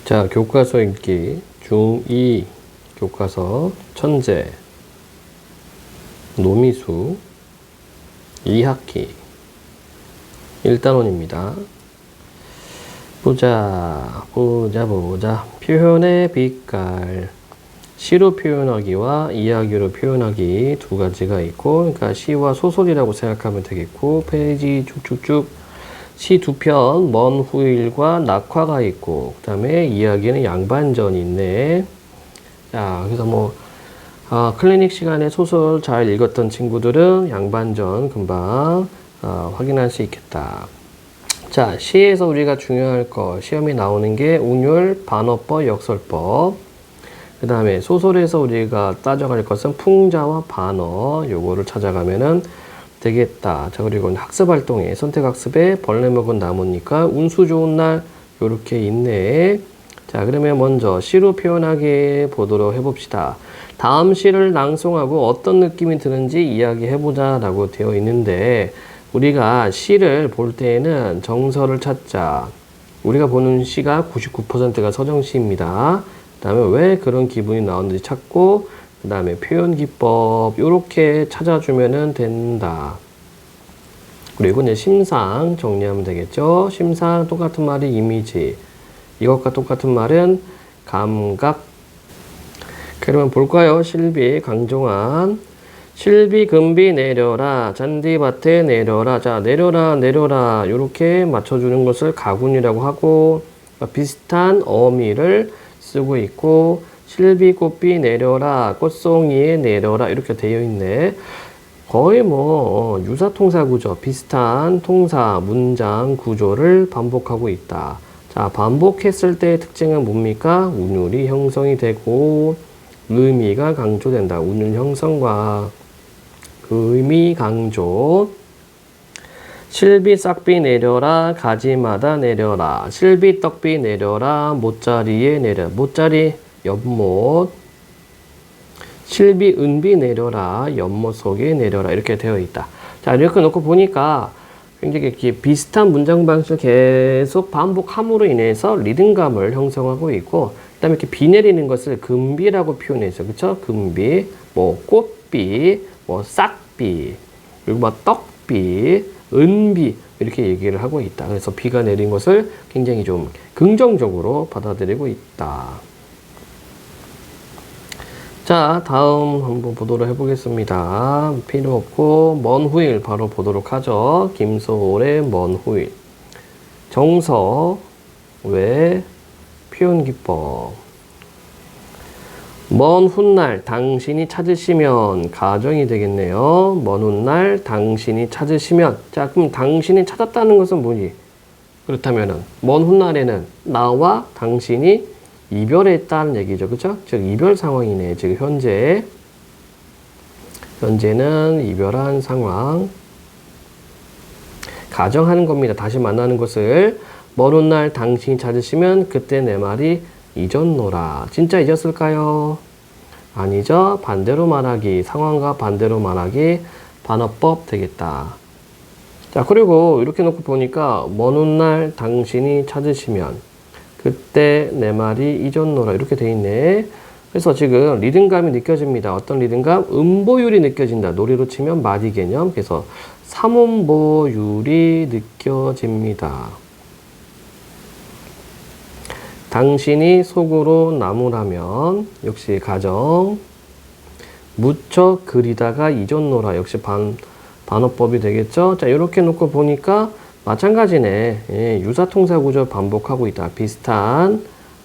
자, 교과서 읽기 중2 교과서 천재 노미수 2학기 1단원입니다. 보자. 표현의 빛깔. 시로 표현하기와 이야기로 표현하기 두 가지가 있고, 그러니까 시와 소설이라고 생각하면 되겠고, 페이지 쭉쭉쭉 시 두 편, 먼 후일과 낙화가 있고, 그 다음에 이야기는 양반전이 있네. 자, 그래서 클리닉 시간에 소설 잘 읽었던 친구들은 양반전 금방 확인할 수 있겠다. 자, 시에서 우리가 중요할 거, 시험에 나오는 게 운율, 반어법, 역설법. 그 다음에 소설에서 우리가 따져갈 것은 풍자와 반어, 요거를 찾아가면은 되겠다. 자, 그리고 학습활동에 선택학습에 벌레 먹은 나무니까 운수 좋은 날 요렇게 있네. 자, 그러면 먼저 시로 표현하기 보도록 해봅시다. 다음 시를 낭송하고 어떤 느낌이 드는지 이야기해보자 라고 되어 있는데, 우리가 시를 볼 때에는 정서를 찾자. 우리가 보는 시가 99%가 서정시입니다. 그 다음에 왜 그런 기분이 나오는지 찾고, 그 다음에 표현 기법 요렇게 찾아주면 된다. 그리고 이제 심상 정리하면 되겠죠. 심상 똑같은 말이 이미지, 이것과 똑같은 말은 감각. 그러면 볼까요? 실비 강종환. 실비 금비 내려라, 잔디밭에 내려라. 자, 내려라 요렇게 맞춰주는 것을 가군이라고 하고, 비슷한 어미를 쓰고 있고, 실비 꽃비 내려라, 꽃송이에 내려라 이렇게 되어 있네. 거의 유사통사 구조, 비슷한 통사, 문장 구조를 반복하고 있다. 자, 반복했을 때의 특징은 뭡니까? 운율이 형성이 되고 의미가 강조된다. 운율 형성과 의미 강조. 실비 싹비 내려라, 가지마다 내려라. 실비 떡비 내려라, 못자리에 내려. 못자리 연못. 실비 은비 내려라, 연못 속에 내려라 이렇게 되어 있다. 자, 이렇게 놓고 보니까 굉장히 이렇게 비슷한 문장 방식을 계속 반복함으로 인해서 리듬감을 형성하고 있고, 그 다음에 이렇게 비 내리는 것을 금비라고 표현해서, 그쵸? 금비, 꽃비, 싹비, 그리고 떡비, 은비 이렇게 얘기를 하고 있다. 그래서 비가 내린 것을 굉장히 좀 긍정적으로 받아들이고 있다. 자, 다음 한번 보도록 해보겠습니다. 필요 없고 먼 후일 바로 보도록 하죠. 김소월의 먼 후일. 정서 외 표현 기법. 먼 훗날 당신이 찾으시면 가정이 되겠네요. 먼 훗날 당신이 찾으시면. 자, 그럼 당신이 찾았다는 것은 뭐니? 그렇다면은 먼 훗날에는 나와 당신이 이별했다는 얘기죠. 그쵸? 즉 이별 상황이네. 지금 현재는 이별한 상황. 가정하는 겁니다. 다시 만나는 것을. 먼 훗날 당신이 찾으시면 그때 내 말이 잊었노라. 진짜 잊었을까요? 아니죠. 반대로 말하기. 상황과 반대로 말하기. 반어법 되겠다. 자, 그리고 이렇게 놓고 보니까 먼 훗날 당신이 찾으시면 그때 내 말이 잊었노라 이렇게 돼 있네. 그래서 지금 리듬감이 느껴집니다. 어떤 리듬감? 음보율이 느껴진다. 노래로 치면 마디 개념. 그래서 삼음보율이 느껴집니다. 당신이 속으로 나무라면 역시 가정. 무척 그리다가 잊었노라 역시 반어법이 되겠죠. 자, 이렇게 놓고 보니까 마찬가지네. 예, 유사통사 구조 반복하고 있다. 비슷한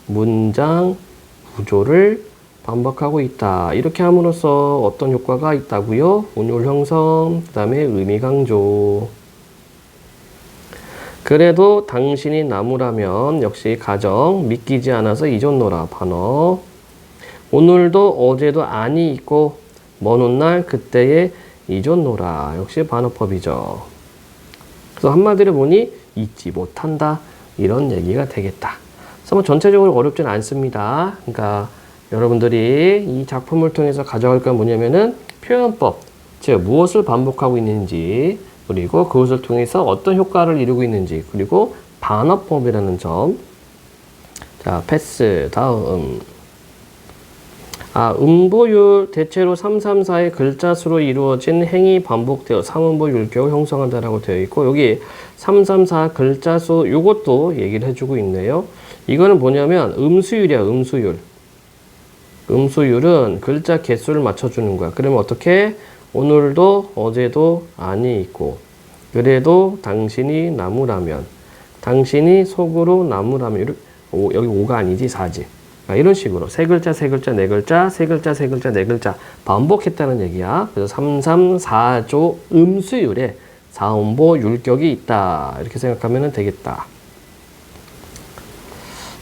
문장 구조를 반복하고 있다. 이렇게 함으로써 어떤 효과가 있다고요? 운율 형성, 그 다음에 의미 강조. 그래도 당신이 나무라면 역시 가정. 믿기지 않아서 잊었노라. 반어. 오늘도 어제도 안이 있고 먼 훗날 그때에 잊었노라. 역시 반어법이죠. 그래서 한마디로 보니 잊지 못한다 이런 얘기가 되겠다. 그래서 전체적으로 어렵진 않습니다. 그러니까 여러분들이 이 작품을 통해서 가져갈 건 뭐냐면은 표현법, 즉 무엇을 반복하고 있는지, 그리고 그것을 통해서 어떤 효과를 이루고 있는지, 그리고 반어법이라는 점. 자, 패스. 다음. 음보율 대체로 334의 글자 수로 이루어진 행이 반복되어 3음보 율격을 형성한다라고 되어 있고, 여기 334 글자 수 요것도 얘기를 해주고 있네요. 이거는 뭐냐면 음수율이야, 음수율. 음수율은 글자 개수를 맞춰주는 거야. 그러면 어떻게? 오늘도 어제도 아니 있고, 그래도 당신이 나무라면, 당신이 속으로 나무라면, 여기 5가 아니지 4지. 이런 식으로 세 글자 세 글자 네 글자 세 글자 세 글자 네 글자 반복했다는 얘기야. 그래서 334조 음수율에 4음보 율격이 있다, 이렇게 생각하면 되겠다.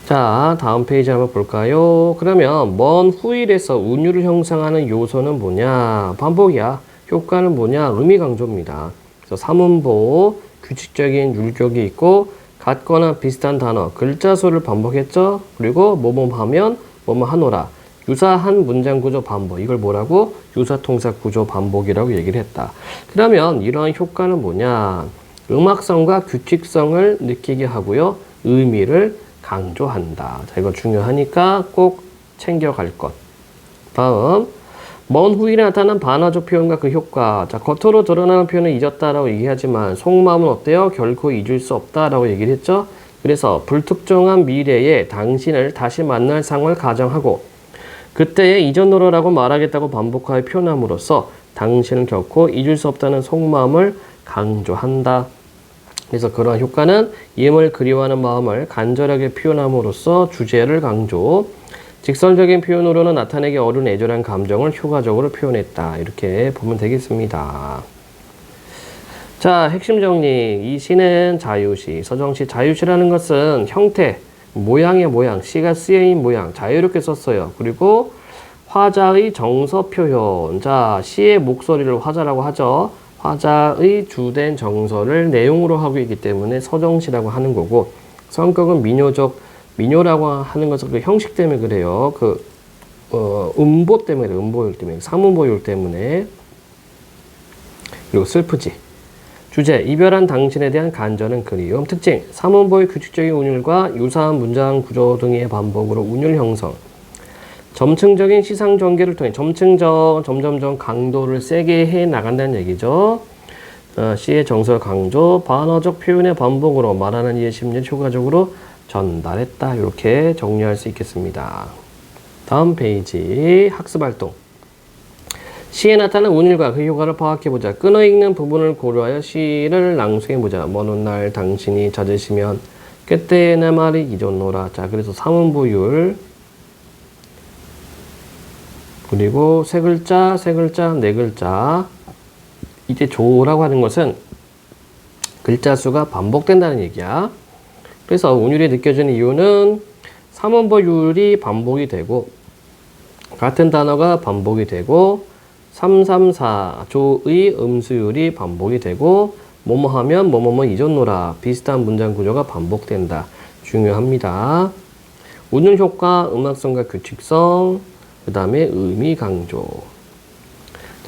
자, 다음 페이지 한번 볼까요? 그러면 먼 후일에서 운율을 형성하는 요소는 뭐냐? 반복이야. 효과는 뭐냐? 의미 강조입니다. 그래서 3음보 규칙적인 율격이 있고, 같거나 비슷한 단어, 글자 수를 반복했죠? 그리고 뭐뭐 하면 뭐뭐 하노라. 유사한 문장 구조 반복. 이걸 뭐라고? 유사통사 구조 반복이라고 얘기를 했다. 그러면 이러한 효과는 뭐냐? 음악성과 규칙성을 느끼게 하고요. 의미를 강조한다. 자, 이거 중요하니까 꼭 챙겨갈 것. 다음. 먼 후일에 나타난 반어적 표현과 그 효과. 자, 겉으로 드러나는 표현을 잊었다라고 얘기하지만 속마음은 어때요? 결코 잊을 수 없다라고 얘기를 했죠. 그래서 불특정한 미래에 당신을 다시 만날 상황을 가정하고 그때의 이전으로라고 말하겠다고 반복하여 표현함으로써 당신을 결코 잊을 수 없다는 속마음을 강조한다. 그래서 그러한 효과는 이음을 그리워하는 마음을 간절하게 표현함으로써 주제를 강조. 직설적인 표현으로는 나타내기 어려운 애절한 감정을 효과적으로 표현했다. 이렇게 보면 되겠습니다. 자, 핵심 정리. 이 시는 자유시, 서정시. 자유시라는 것은 형태, 모양의 모양, 시가 쓰여인 모양, 자유롭게 썼어요. 그리고 화자의 정서 표현. 자, 시의 목소리를 화자라고 하죠. 화자의 주된 정서를 내용으로 하고 있기 때문에 서정시라고 하는 거고, 성격은 민요라고 하는 것은 그 형식 때문에 그래요. 음보 때문에 그래요. 음보율 때문에. 3음보율 때문에. 그리고 슬프지. 주제, 이별한 당신에 대한 간절한 그리움. 특징, 3음보의 규칙적인 운율과 유사한 문장 구조 등의 반복으로 운율 형성. 점층적인 시상 전개를 통해 점점점 강도를 세게 해 나간다는 얘기죠. 시의 정서 강조, 반어적 표현의 반복으로 말하는 이의 심리를 효과적으로 전달했다. 이렇게 정리할 수 있겠습니다. 다음 페이지 학습활동. 시에 나타난 운율과 그 효과를 파악해보자. 끊어읽는 부분을 고려하여 시를 낭송해보자. 먼 훗날 당신이 찾으시면 그때의 내 말이 잊었노라. 자, 그래서 3음보율, 그리고 세 글자 네 글자. 이제 조라고 하는 것은 글자 수가 반복된다는 얘기야. 그래서 운율이 느껴지는 이유는 3음보율이 반복이 되고, 같은 단어가 반복이 되고, 334조의 음수율이 반복이 되고, 뭐뭐 하면 뭐뭐뭐 잊었노라. 비슷한 문장 구조가 반복된다. 중요합니다. 운율 효과, 음악성과 규칙성, 그 다음에 의미 강조.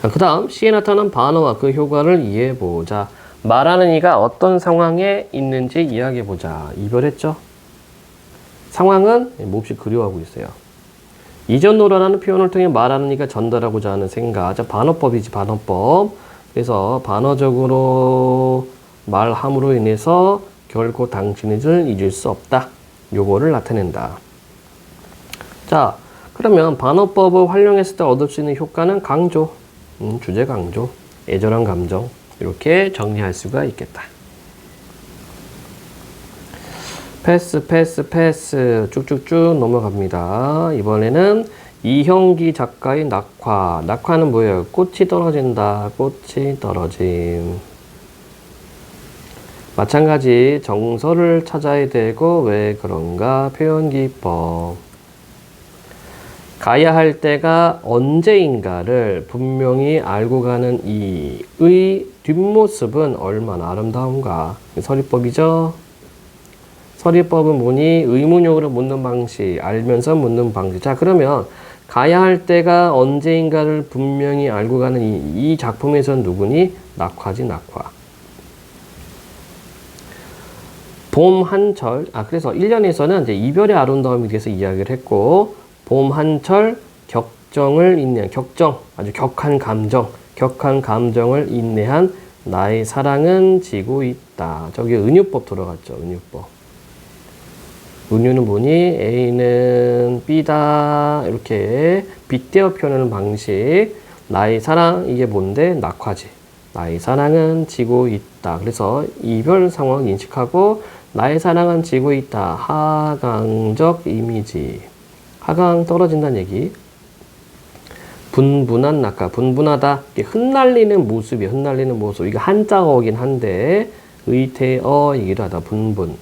자, 그 다음 시에 나타난 반어와 그 효과를 이해해보자. 말하는 이가 어떤 상황에 있는지 이야기해보자. 이별했죠? 상황은 몹시 그리워하고 있어요. 이전노라라는 표현을 통해 말하는 이가 전달하고자 하는 생각. 자, 반어법이지, 반어법. 그래서 반어적으로 말함으로 인해서 결코 당신을 잊을 수 없다. 요거를 나타낸다. 자, 그러면 반어법을 활용했을 때 얻을 수 있는 효과는 강조. 주제 강조. 애절한 감정. 이렇게 정리할 수가 있겠다. 패스 쭉쭉쭉 넘어갑니다. 이번에는 이형기 작가의 낙화. 낙화는 뭐예요? 꽃이 떨어진다. 꽃이 떨어짐. 마찬가지 정서를 찾아야 되고 왜 그런가? 표현기법. 가야 할 때가 언제인가를 분명히 알고 가는 이의 뒷모습은 얼마나 아름다운가. 서리법이죠. 서리법은 뭐니? 의문형으로 묻는 방식, 알면서 묻는 방식. 자, 그러면 가야 할 때가 언제인가를 분명히 알고 가는 이 작품에선 누구니? 낙화지, 낙화. 봄 한철, 그래서 1년에서는 이제 이별의 아름다움에 대해서 이야기를 했고, 봄 한철 격정을 인내한, 격정, 아주 격한 감정을 인내한 나의 사랑은 지고 있다. 저기 은유법 들어갔죠, 은유법. 은유는 뭐니? A는 B다. 이렇게 빗대어 표현하는 방식. 나의 사랑, 이게 뭔데? 낙화지. 나의 사랑은 지고 있다. 그래서 이별 상황을 인식하고 나의 사랑은 지고 있다. 하강적 이미지. 하강 떨어진다는 얘기. 분분한 낙하. 분분하다. 흩날리는 모습이야. 흩날리는 모습. 이거 한자어긴 한데 의태어이기도 하다. 분분.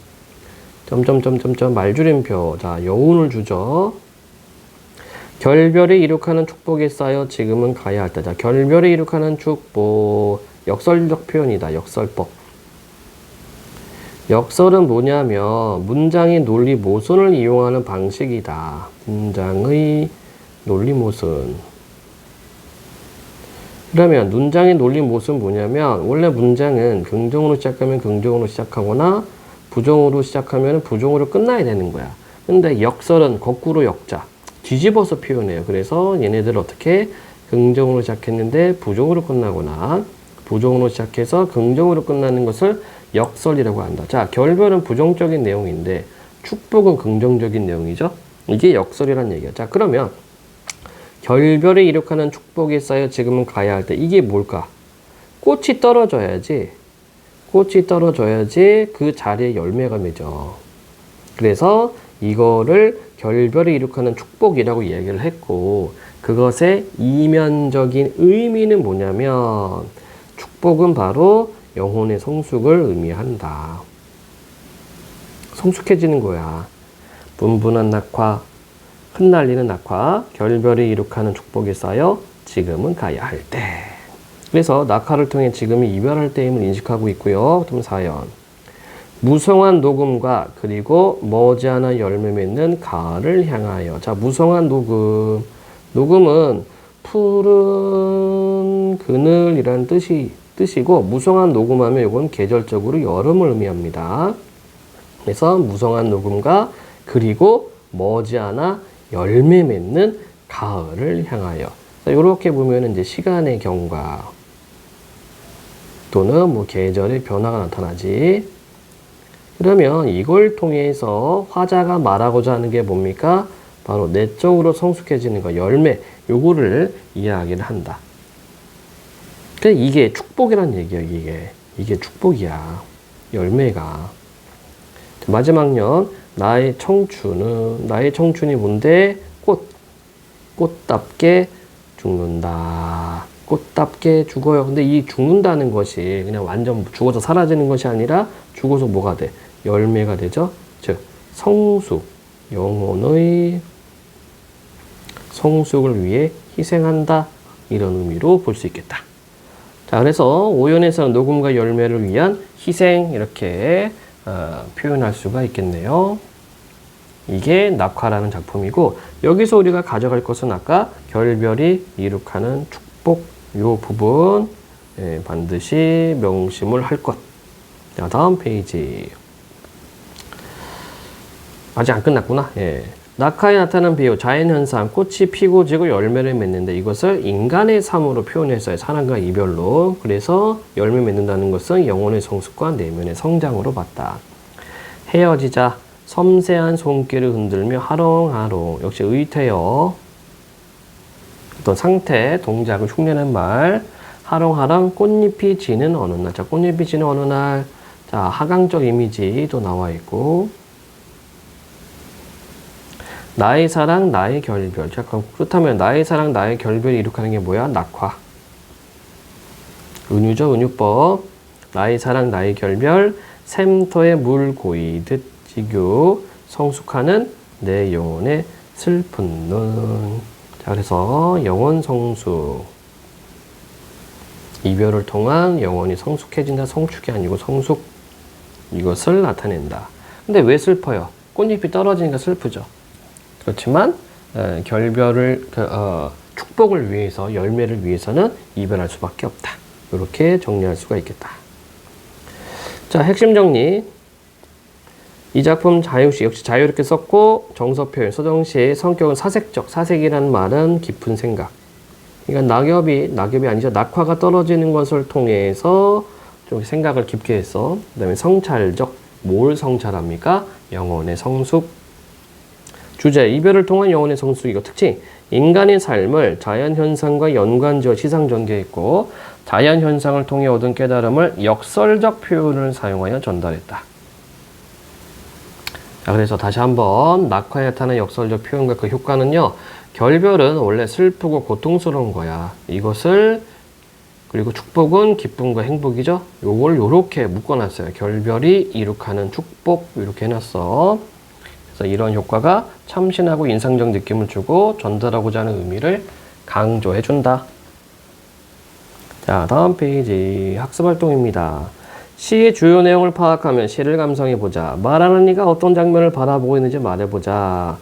점점점점점 말줄임표. 자, 여운을 주죠. 결별이 이룩하는 축복에 쌓여 지금은 가야 할 때. 자, 결별이 이룩하는 축복. 역설적 표현이다. 역설법. 역설은 뭐냐면 문장의 논리 모순을 이용하는 방식이다. 문장의 논리 모순. 그러면 문장의 논리 모순은 뭐냐면 원래 문장은 긍정으로 시작하면 긍정으로 시작하거나 부정으로 시작하면 부정으로 끝나야 되는 거야. 근데 역설은 거꾸로 역자. 뒤집어서 표현해요. 그래서 얘네들 어떻게 긍정으로 시작했는데 부정으로 끝나거나 부정으로 시작해서 긍정으로 끝나는 것을 역설이라고 한다. 자, 결별은 부정적인 내용인데 축복은 긍정적인 내용이죠. 이게 역설이란 얘기야. 자, 그러면 결별을 이룩하는 축복에 쌓여 지금은 가야 할 때 이게 뭘까? 꽃이 떨어져야지. 꽃이 떨어져야지 그 자리에 열매가 맺어. 그래서 이거를 결별을 이룩하는 축복이라고 얘기를 했고 그것의 이면적인 의미는 뭐냐면 축복은 바로 영혼의 성숙을 의미한다. 성숙해지는 거야. 분분한 낙화, 흩날리는 낙화, 결별이 이룩하는 축복에 쌓여 지금은 가야 할 때. 그래서 낙화를 통해 지금이 이별할 때임을 인식하고 있고요. 그럼 4연. 무성한 녹음과 그리고 머지않아 열매 맺는 가을을 향하여. 자, 무성한 녹음. 녹음은 푸른 그늘이라는 뜻이고 무성한 녹음하면 이건 계절적으로 여름을 의미합니다. 그래서 무성한 녹음과 그리고 머지않아 열매 맺는 가을을 향하여. 이렇게 보면 이제 시간의 경과 또는 뭐 계절의 변화가 나타나지. 그러면 이걸 통해서 화자가 말하고자 하는 게 뭡니까? 바로 내적으로 성숙해지는 거, 열매, 요거를 이야기를 한다. 이게 축복이란 얘기야, 이게 축복이야. 열매가. 마지막 년, 나의 청춘이 뭔데? 꽃답게 죽는다. 꽃답게 죽어요. 근데 이 죽는다는 것이 그냥 완전 죽어서 사라지는 것이 아니라 죽어서 뭐가 돼? 열매가 되죠? 즉, 성숙, 영혼의 성숙을 위해 희생한다. 이런 의미로 볼 수 있겠다. 자, 그래서 오연에서는 녹음과 열매를 위한 희생 이렇게 표현할 수가 있겠네요. 이게 낙화라는 작품이고 여기서 우리가 가져갈 것은 아까 결별이 이룩하는 축복 요 부분 반드시 명심을 할 것. 자, 다음 페이지. 아직 안 끝났구나. 낙하에 나타난 비유, 자연현상, 꽃이 피고 지고 열매를 맺는데 이것을 인간의 삶으로 표현했어요. 사랑과 이별로. 그래서 열매 맺는다는 것은 영혼의 성숙과 내면의 성장으로 봤다. 헤어지자 섬세한 손길을 흔들며 하롱하롱. 역시 의태어. 어떤 상태, 동작을 흉내낸 말. 하롱하롱 꽃잎이 지는 어느 날. 자, 꽃잎이 지는 어느 날. 자, 하강적 이미지도 나와 있고. 나의 사랑, 나의 결별. 자, 그렇다면 나의 사랑, 나의 결별이 이룩하는 게 뭐야? 낙화. 은유죠, 은유법. 나의 사랑, 나의 결별. 샘터에 물 고이듯 지교. 성숙하는 내 영혼의 슬픈 눈. 자, 그래서 영혼 성숙. 이별을 통한 영혼이 성숙해진다. 성축이 아니고 성숙. 이것을 나타낸다. 근데 왜 슬퍼요? 꽃잎이 떨어지니까 슬프죠. 그렇지만 결별을 축복을 위해서 열매를 위해서는 이별할 수밖에 없다. 이렇게 정리할 수가 있겠다. 자, 핵심 정리. 이 작품 자유시 역시 자유롭게 썼고 정서 표현, 서정시의 성격은 사색적, 사색이라는 말은 깊은 생각. 그러니까 낙엽이 아니죠. 낙화가 떨어지는 것을 통해서 좀 생각을 깊게 했어. 그 다음에 성찰적, 뭘 성찰합니까? 영혼의 성숙. 주제, 이별을 통한 영혼의 성숙. 이거 특징. 인간의 삶을 자연현상과 연관지어 시상 전개했고 자연현상을 통해 얻은 깨달음을 역설적 표현을 사용하여 전달했다. 자, 그래서 다시 한번 낙화에 나타나는 역설적 표현과 그 효과는요. 결별은 원래 슬프고 고통스러운 거야. 이것을 그리고 축복은 기쁨과 행복이죠. 요걸 요렇게 묶어놨어요. 결별이 이룩하는 축복 이렇게 해놨어. 그래서 이런 효과가 참신하고 인상적 느낌을 주고 전달하고자 하는 의미를 강조해준다. 자, 다음 페이지 학습활동입니다. 시의 주요 내용을 파악하면 시를 감상해보자. 말하는 이가 어떤 장면을 바라보고 있는지 말해보자.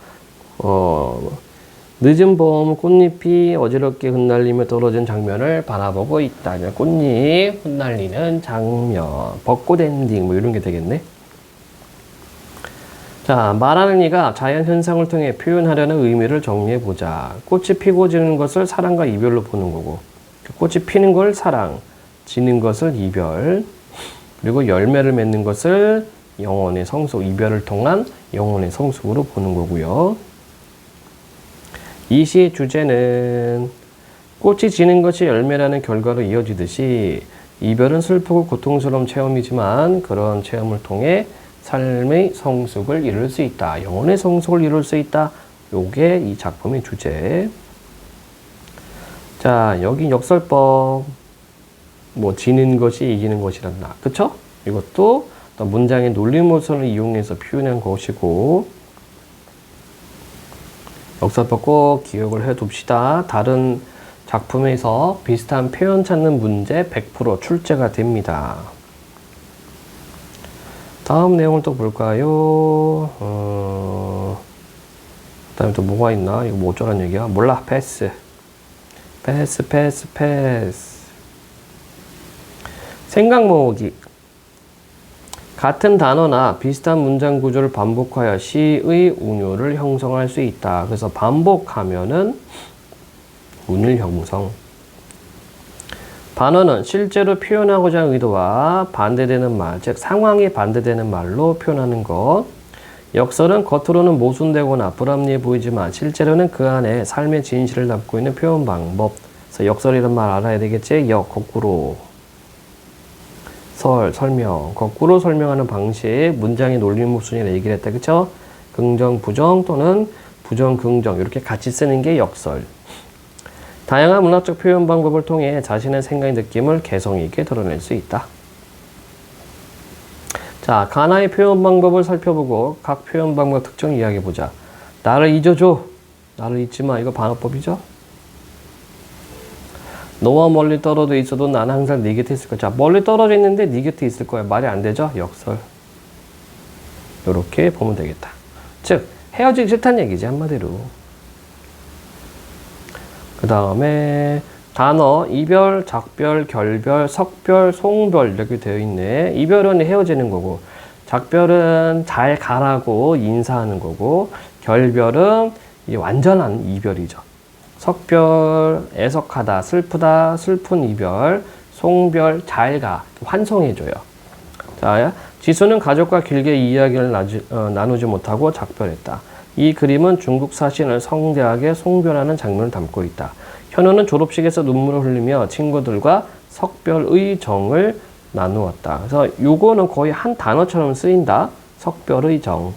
늦은 봄 꽃잎이 어지럽게 흩날리며 떨어진 장면을 바라보고 있다. 꽃잎 흩날리는 장면, 벚꽃 엔딩 뭐 이런 게 되겠네. 자, 말하는 이가 자연 현상을 통해 표현하려는 의미를 정리해 보자. 꽃이 피고 지는 것을 사랑과 이별로 보는 거고, 꽃이 피는 걸 사랑, 지는 것을 이별, 그리고 열매를 맺는 것을 영혼의 성숙, 이별을 통한 영혼의 성숙으로 보는 거고요. 이 시의 주제는 꽃이 지는 것이 열매라는 결과로 이어지듯이 이별은 슬프고 고통스러운 체험이지만 그런 체험을 통해 삶의 성숙을 이룰 수 있다. 영혼의 성숙을 이룰 수 있다. 요게 이 작품의 주제. 자, 여기 역설법. 뭐 지는 것이 이기는 것이란다. 그쵸? 이것도 문장의 논리모선을 이용해서 표현한 것이고 역설법 꼭 기억을 해 둡시다. 다른 작품에서 비슷한 표현 찾는 문제 100% 출제가 됩니다. 다음 내용을 또 볼까요? 그다음에 또 뭐가 있나? 이거 뭐 어쩌란 얘기야? 몰라. 패스. 생각 모으기. 같은 단어나 비슷한 문장 구조를 반복하여 시의 운율을 형성할 수 있다. 그래서 반복하면은 운율 형성. 반어는 실제로 표현하고자 하는 의도와 반대되는 말, 즉 상황에 반대되는 말로 표현하는 것. 역설은 겉으로는 모순되거나 불합리해 보이지만 실제로는 그 안에 삶의 진실을 담고 있는 표현 방법. 그래서 역설이란 말 알아야 되겠지? 거꾸로. 설명. 거꾸로 설명하는 방식, 문장의 논리모순이라 얘기를 했다. 그쵸? 긍정, 부정 또는 부정, 긍정 이렇게 같이 쓰는 게 역설. 다양한 문학적 표현 방법을 통해 자신의 생각의 느낌을 개성 있게 드러낼 수 있다. 자, 가나의 표현 방법을 살펴보고 각 표현 방법 특징을 이야기해보자. 나를 잊어줘. 나를 잊지 마. 이거 반어법이죠? 너와 멀리 떨어져 있어도 나는 항상 네 곁에 있을 거야. 자, 멀리 떨어져 있는데 네 곁에 있을 거야. 말이 안 되죠? 역설. 이렇게 보면 되겠다. 즉, 헤어지기 싫다는 얘기지, 한마디로. 그 다음에 단어, 이별, 작별, 결별, 석별, 송별 이렇게 되어 있네. 이별은 헤어지는 거고, 작별은 잘 가라고 인사하는 거고, 결별은 완전한 이별이죠. 석별, 애석하다, 슬프다, 슬픈 이별, 송별, 잘가, 환송해줘요. 자, 지수는 가족과 길게 이야기를 나누지 못하고 작별했다. 이 그림은 중국 사신을 성대하게 송별하는 장면을 담고 있다. 현우는 졸업식에서 눈물을 흘리며 친구들과 석별의 정을 나누었다. 그래서 요거는 거의 한 단어처럼 쓰인다. 석별의 정.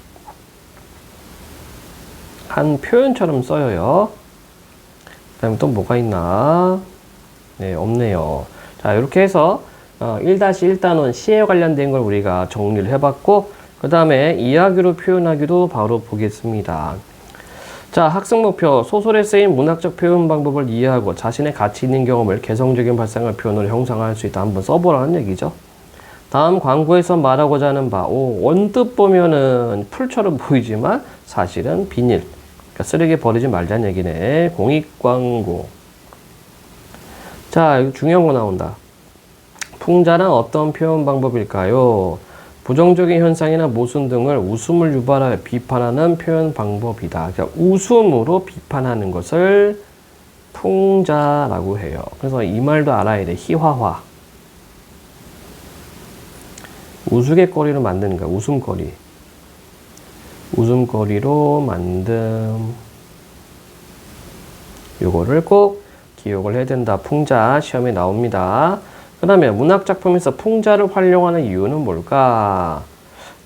한 표현처럼 써요. 그다음에 또 뭐가 있나? 네, 없네요. 자, 이렇게 해서 1-1단원 시에 관련된 걸 우리가 정리를 해봤고, 그 다음에 이야기로 표현하기도 바로 보겠습니다. 자, 학습 목표. 소설에 쓰인 문학적 표현 방법을 이해하고 자신의 가치 있는 경험을 개성적인 발상과 표현으로 형성할 수 있다. 한번 써보라는 얘기죠. 다음 광고에서 말하고자 하는 바. 언뜻 보면은 풀처럼 보이지만 사실은 비닐. 그러니까 쓰레기 버리지 말자는 얘기네. 공익광고. 자, 이거 중요한 거 나온다. 풍자는 어떤 표현 방법일까요? 부정적인 현상이나 모순 등을 웃음을 유발하여 비판하는 표현 방법이다. 그러니까 웃음으로 비판하는 것을 풍자라고 해요. 그래서 이 말도 알아야 돼. 희화화. 우스갯거리로 만드는 거야. 웃음거리. 웃음거리로 만듦. 요거를 꼭 기억을 해야 된다. 풍자 시험에 나옵니다. 그 다음에 문학작품에서 풍자를 활용하는 이유는 뭘까?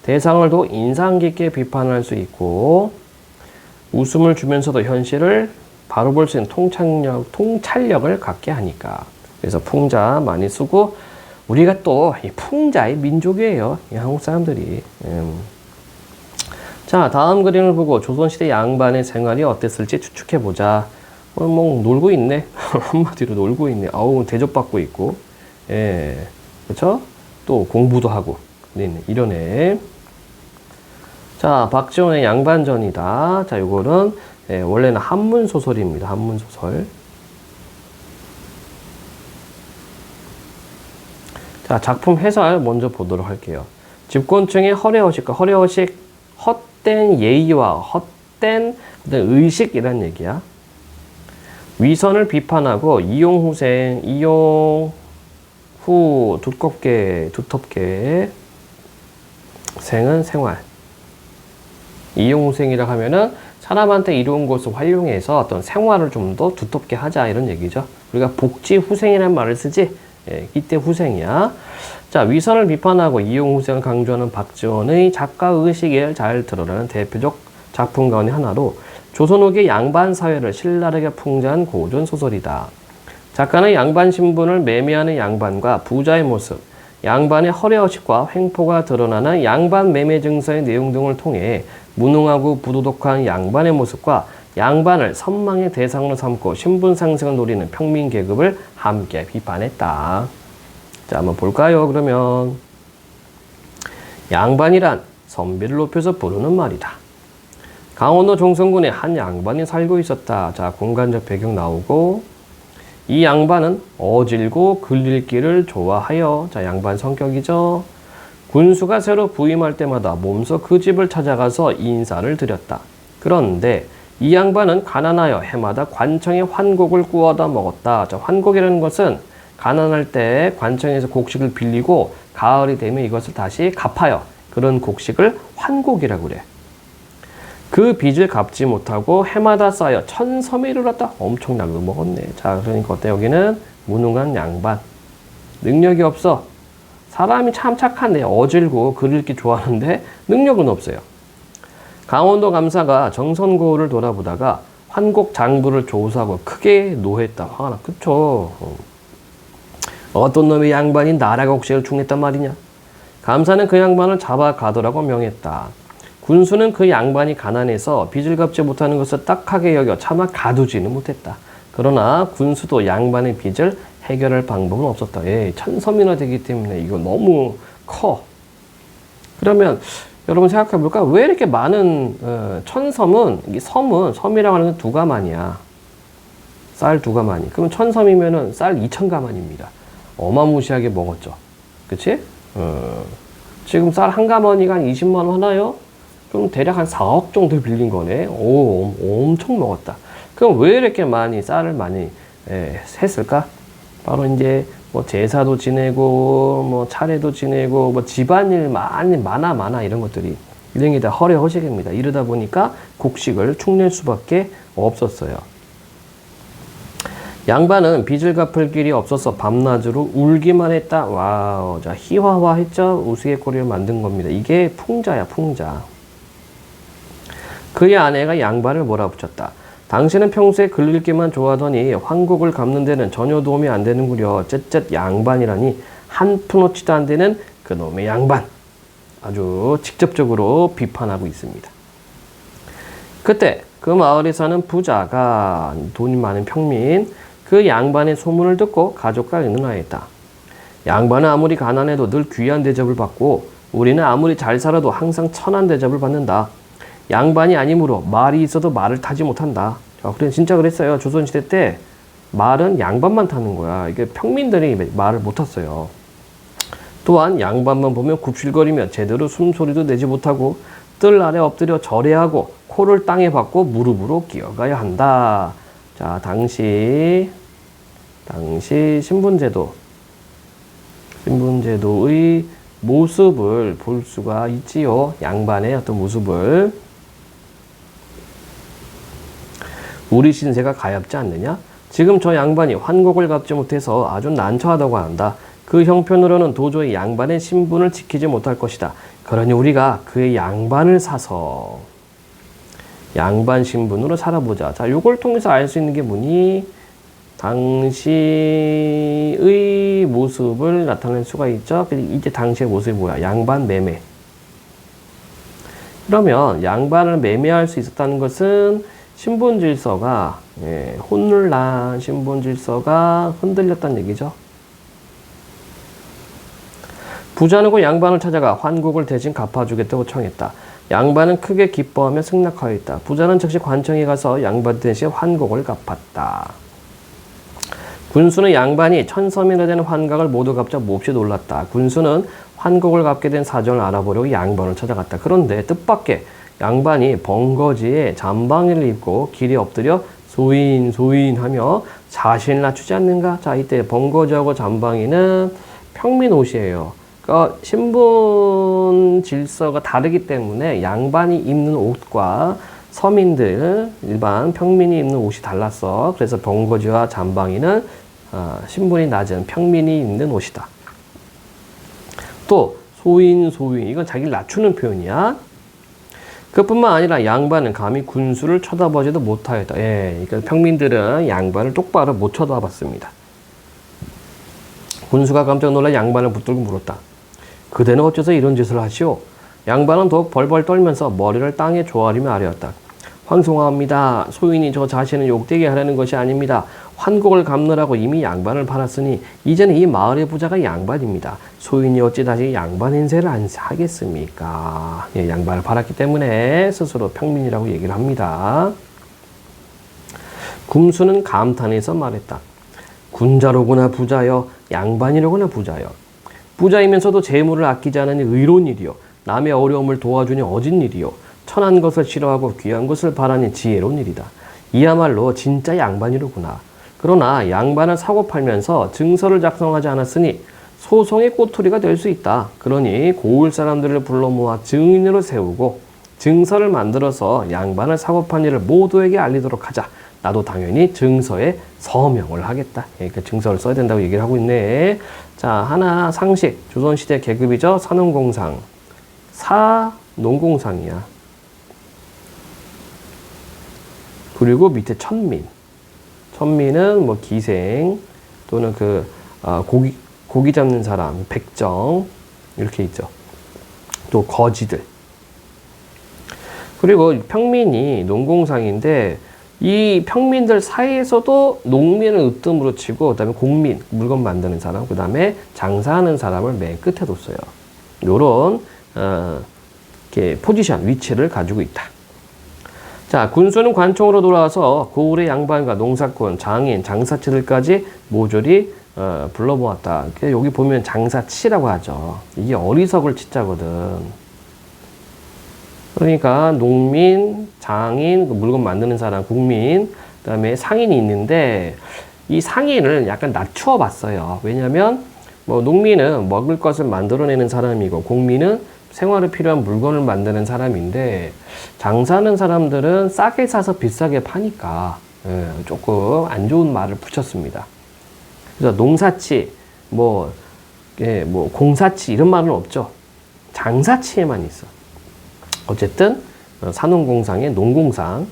대상을 더 인상 깊게 비판할 수 있고 웃음을 주면서도 현실을 바로 볼 수 있는 통찰력을 갖게 하니까. 그래서 풍자 많이 쓰고 우리가 또 이 풍자의 민족이에요. 이 한국 사람들이. 자, 다음 그림을 보고 조선시대 양반의 생활이 어땠을지 추측해보자. 뭐 놀고 있네. 한마디로 놀고 있네. 아우 대접받고 있고. 예, 그렇죠? 또 공부도 하고 이러네. 자, 박지원의 양반전이다. 자, 요거는 원래는 한문 소설입니다. 한문 소설. 자, 작품 해설 먼저 보도록 할게요. 집권층의 허례허식과 허례허식, 헛된 예의와 헛된 의식이란 얘기야. 위선을 비판하고 이용후생, 이용후 두텁게 생은 생활. 이용후생이라 하면은 사람한테 이로운 것을 활용해서 어떤 생활을 좀 더 두텁게 하자 이런 얘기죠. 우리가 복지후생이라는 말을 쓰지. 예, 이때 후생이야. 자, 위선을 비판하고 이용후생을 강조하는 박지원의 작가 의식을 잘 드러나는 대표적 작품 가운데 하나로 조선 후기 양반 사회를 신랄하게 풍자한 고전 소설이다. 작가는 양반 신분을 매매하는 양반과 부자의 모습, 양반의 허례허식과 횡포가 드러나는 양반 매매 증서의 내용 등을 통해 무능하고 부도덕한 양반의 모습과 양반을 선망의 대상으로 삼고 신분 상승을 노리는 평민 계급을 함께 비판했다. 자, 한번 볼까요? 그러면 양반이란 선비를 높여서 부르는 말이다. 강원도 종성군에 한 양반이 살고 있었다. 자, 공간적 배경 나오고 이 양반은 어질고 글 읽기를 좋아하여, 자, 양반 성격이죠. 군수가 새로 부임할 때마다 몸소 그 집을 찾아가서 인사를 드렸다. 그런데 이 양반은 가난하여 해마다 관청에 환곡을 구워다 먹었다. 자, 환곡이라는 것은 가난할 때 관청에서 곡식을 빌리고 가을이 되면 이것을 다시 갚아요. 그런 곡식을 환곡이라고 그래. 그 빚을 갚지 못하고 해마다 쌓여 천섬에 이르렀다. 엄청나게 먹었네. 자, 그러니까 어때? 여기는 무능한 양반. 능력이 없어. 사람이 참 착한데 어질고 글 읽기 좋아하는데 능력은 없어요. 강원도 감사가 정선고를 돌아보다가 환곡 장부를 조사하고 크게 노했다. 화가 나. 그쵸? 어떤 놈의 양반이 나라 곡식을 충냈단 말이냐. 감사는 그 양반을 잡아가더라고 명했다. 군수는 그 양반이 가난해서 빚을 갚지 못하는 것을 딱하게 여겨 차마 가두지는 못했다. 그러나 군수도 양반의 빚을 해결할 방법은 없었다. 천섬이나 되기 때문에 이거 너무 커. 그러면 여러분 생각해 볼까? 왜 이렇게 많은 천섬은, 이 섬이라고 하는 건 2가만이야. 쌀 2가만이. 그럼 천섬이면은 쌀 2,000가만입니다. 어마무시하게 먹었죠. 그치? 지금 쌀 1가마니가 한 20만 원 하나요? 그럼 대략 한 4억 정도 빌린 거네. 오, 엄청 먹었다. 그럼 왜 이렇게 많이 쌀을 많이 했을까? 바로 이제 뭐 제사도 지내고 뭐 차례도 지내고 뭐 집안일 많아 이런 것들이 이런 게 다 허례허식입니다. 이러다 보니까 곡식을 축낼 수밖에 없었어요. 양반은 빚을 갚을 길이 없어서 밤낮으로 울기만 했다. 와우, 자, 희화화했죠. 우스갯거리를 만든 겁니다. 이게 풍자야, 풍자. 그의 아내가 양반을 몰아붙였다. 당신은 평소에 글 읽기만 좋아하더니 환곡을 갚는 데는 전혀 도움이 안 되는구려. 쯧쯧 양반이라니 한 푼어치도 안 되는 그놈의 양반. 아주 직접적으로 비판하고 있습니다. 그때 그 마을에 사는 부자가, 돈이 많은 평민, 그 양반의 소문을 듣고 가족과 의논하였다. 양반은 아무리 가난해도 늘 귀한 대접을 받고 우리는 아무리 잘 살아도 항상 천한 대접을 받는다. 양반이 아니므로 말이 있어도 말을 타지 못한다. 자, 그래, 진짜 그랬어요. 조선시대 때 말은 양반만 타는 거야. 이게 평민들이 말을 못 탔어요. 또한 양반만 보면 굽실거리며 제대로 숨소리도 내지 못하고 뜰 아래 엎드려 절해하고 코를 땅에 박고 무릎으로 기어가야 한다. 자, 당시 신분제도의 모습을 볼 수가 있지요. 양반의 어떤 모습을. 우리 신세가 가엾지 않느냐? 지금 저 양반이 환곡을 갚지 못해서 아주 난처하다고 한다. 그 형편으로는 도저히 양반의 신분을 지키지 못할 것이다. 그러니 우리가 그의 양반을 사서 양반 신분으로 살아보자. 자, 요걸 통해서 알 수 있는 게 뭐니? 당시의 모습을 나타낼 수가 있죠. 이제 당시의 모습이 뭐야? 양반 매매. 그러면 양반을 매매할 수 있었다는 것은 신분 질서가 혼란한 신분 질서가 흔들렸다는 얘기죠. 부자는 그 양반을 찾아가 환곡을 대신 갚아주겠다고 청했다. 양반은 크게 기뻐하며 승낙하였다. 부자는 즉시 관청에 가서 양반 대신 환곡을 갚았다. 군수는 양반이 1000서민에 되는 환각을 모두 갚자 몹시 놀랐다. 군수는 환곡을 갚게 된 사정을 알아보려고 양반을 찾아갔다. 그런데 뜻밖의 양반이 번거지에 잠방이를 입고 길에 엎드려 소인 하며 자신을 낮추지 않는가? 자, 이때 번거지하고 잠방이는 평민 옷이에요. 그러니까 신분 질서가 다르기 때문에 양반이 입는 옷과 서민들, 일반 평민이 입는 옷이 달랐어. 그래서 번거지와 잠방이는 신분이 낮은 평민이 입는 옷이다. 또 소인 이건 자기를 낮추는 표현이야. 그뿐만 아니라 양반은 감히 군수를 쳐다보지도 못하였다. 그러니까 평민들은 양반을 똑바로 못 쳐다봤습니다. 군수가 깜짝 놀라 양반을 붙들고 물었다. 그대는 어째서 이런 짓을 하시오? 양반은 더욱 벌벌 떨면서 머리를 땅에 조아리며 아뢰었다. 황송하옵니다. 소인이 저 자신을 욕되게 하려는 것이 아닙니다. 환곡을 갚느라고 이미 양반을 팔았으니 이제는 이 마을의 부자가 양반입니다. 소인이 어찌 다시 양반 인세를 안 하겠습니까? 양반을 팔았기 때문에 스스로 평민이라고 얘기를 합니다. 금수는 감탄해서 말했다. 군자로구나 부자여, 양반이로구나 부자여. 부자이면서도 재물을 아끼지 않으니 의로운 일이요. 남의 어려움을 도와주니 어진 일이요. 천한 것을 싫어하고 귀한 것을 바라니 지혜로운 일이다. 이야말로 진짜 양반이로구나. 그러나 양반을 사고 팔면서 증서를 작성하지 않았으니 소송의 꼬투리가 될 수 있다. 그러니 고을 사람들을 불러 모아 증인으로 세우고 증서를 만들어서 양반을 사고 판 일을 모두에게 알리도록 하자. 나도 당연히 증서에 서명을 하겠다. 그러니까 증서를 써야 된다고 얘기를 하고 있네. 자, 하나 상식. 조선시대 계급이죠. 산업공상. 사농공상이야. 그리고 밑에 천민. 천민은 뭐 기생 또는 고기 잡는 사람, 백정 이렇게 있죠. 또 거지들. 그리고 평민이 농공상인데 이 평민들 사이에서도 농민을 으뜸으로 치고 그다음에 공민, 물건 만드는 사람, 그다음에 장사하는 사람을 맨 끝에 뒀어요. 요런 이렇게 포지션, 위치를 가지고 있다. 자, 군수는 관청으로 돌아와서 고을의 양반과 농사꾼, 장인, 장사치들까지 모조리 불러보았다. 여기 보면 장사치라고 하죠. 이게 어리석을 치자거든. 그러니까 농민, 장인, 물건 만드는 사람, 국민, 그 다음에 상인이 있는데 이 상인을 약간 낮추어 봤어요. 왜냐면 뭐 농민은 먹을 것을 만들어내는 사람이고 공민은 생활에 필요한 물건을 만드는 사람인데 장사하는 사람들은 싸게 사서 비싸게 파니까 조금 안 좋은 말을 붙였습니다. 그래서 농사치, 공사치 이런 말은 없죠. 장사치에만 있어. 어쨌든 산업공상의 농공상.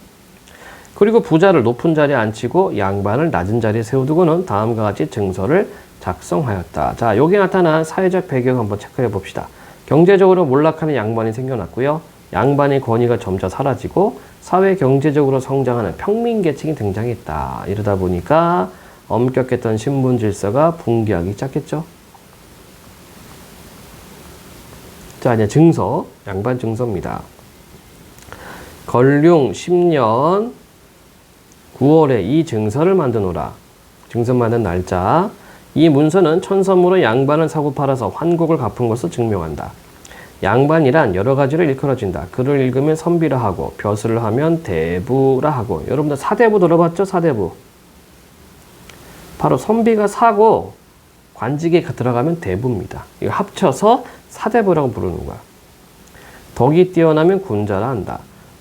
그리고 부자를 높은 자리에 앉히고 양반을 낮은 자리에 세워두고는 다음과 같이 증서를 작성하였다. 자, 여기 나타난 사회적 배경 한번 체크해 봅시다. 경제적으로 몰락하는 양반이 생겨났고요. 양반의 권위가 점차 사라지고 사회 경제적으로 성장하는 평민 계층이 등장했다. 이러다 보니까 엄격했던 신분 질서가 붕괴하기 시작했죠. 자, 이제 증서, 양반 증서입니다. 건륭 10년 9월에 이 증서를 만드노라. 증서 만든 날짜. 이 문서는 천선무로 양반을 사고 팔아서 환곡을 갚은 것을 증명한다. 양반이란 여러 가지를 일컬어진다. 글을 읽으면 선비라 하고 벼슬을 하면 대부라 하고. 여러분들 사대부 들어봤죠? 사대부. 바로 선비가 사고 관직에 들어가면 대부입니다. 이거 합쳐서 사대부라고 부르는 거야. 덕이 뛰어나면 군자라 한다.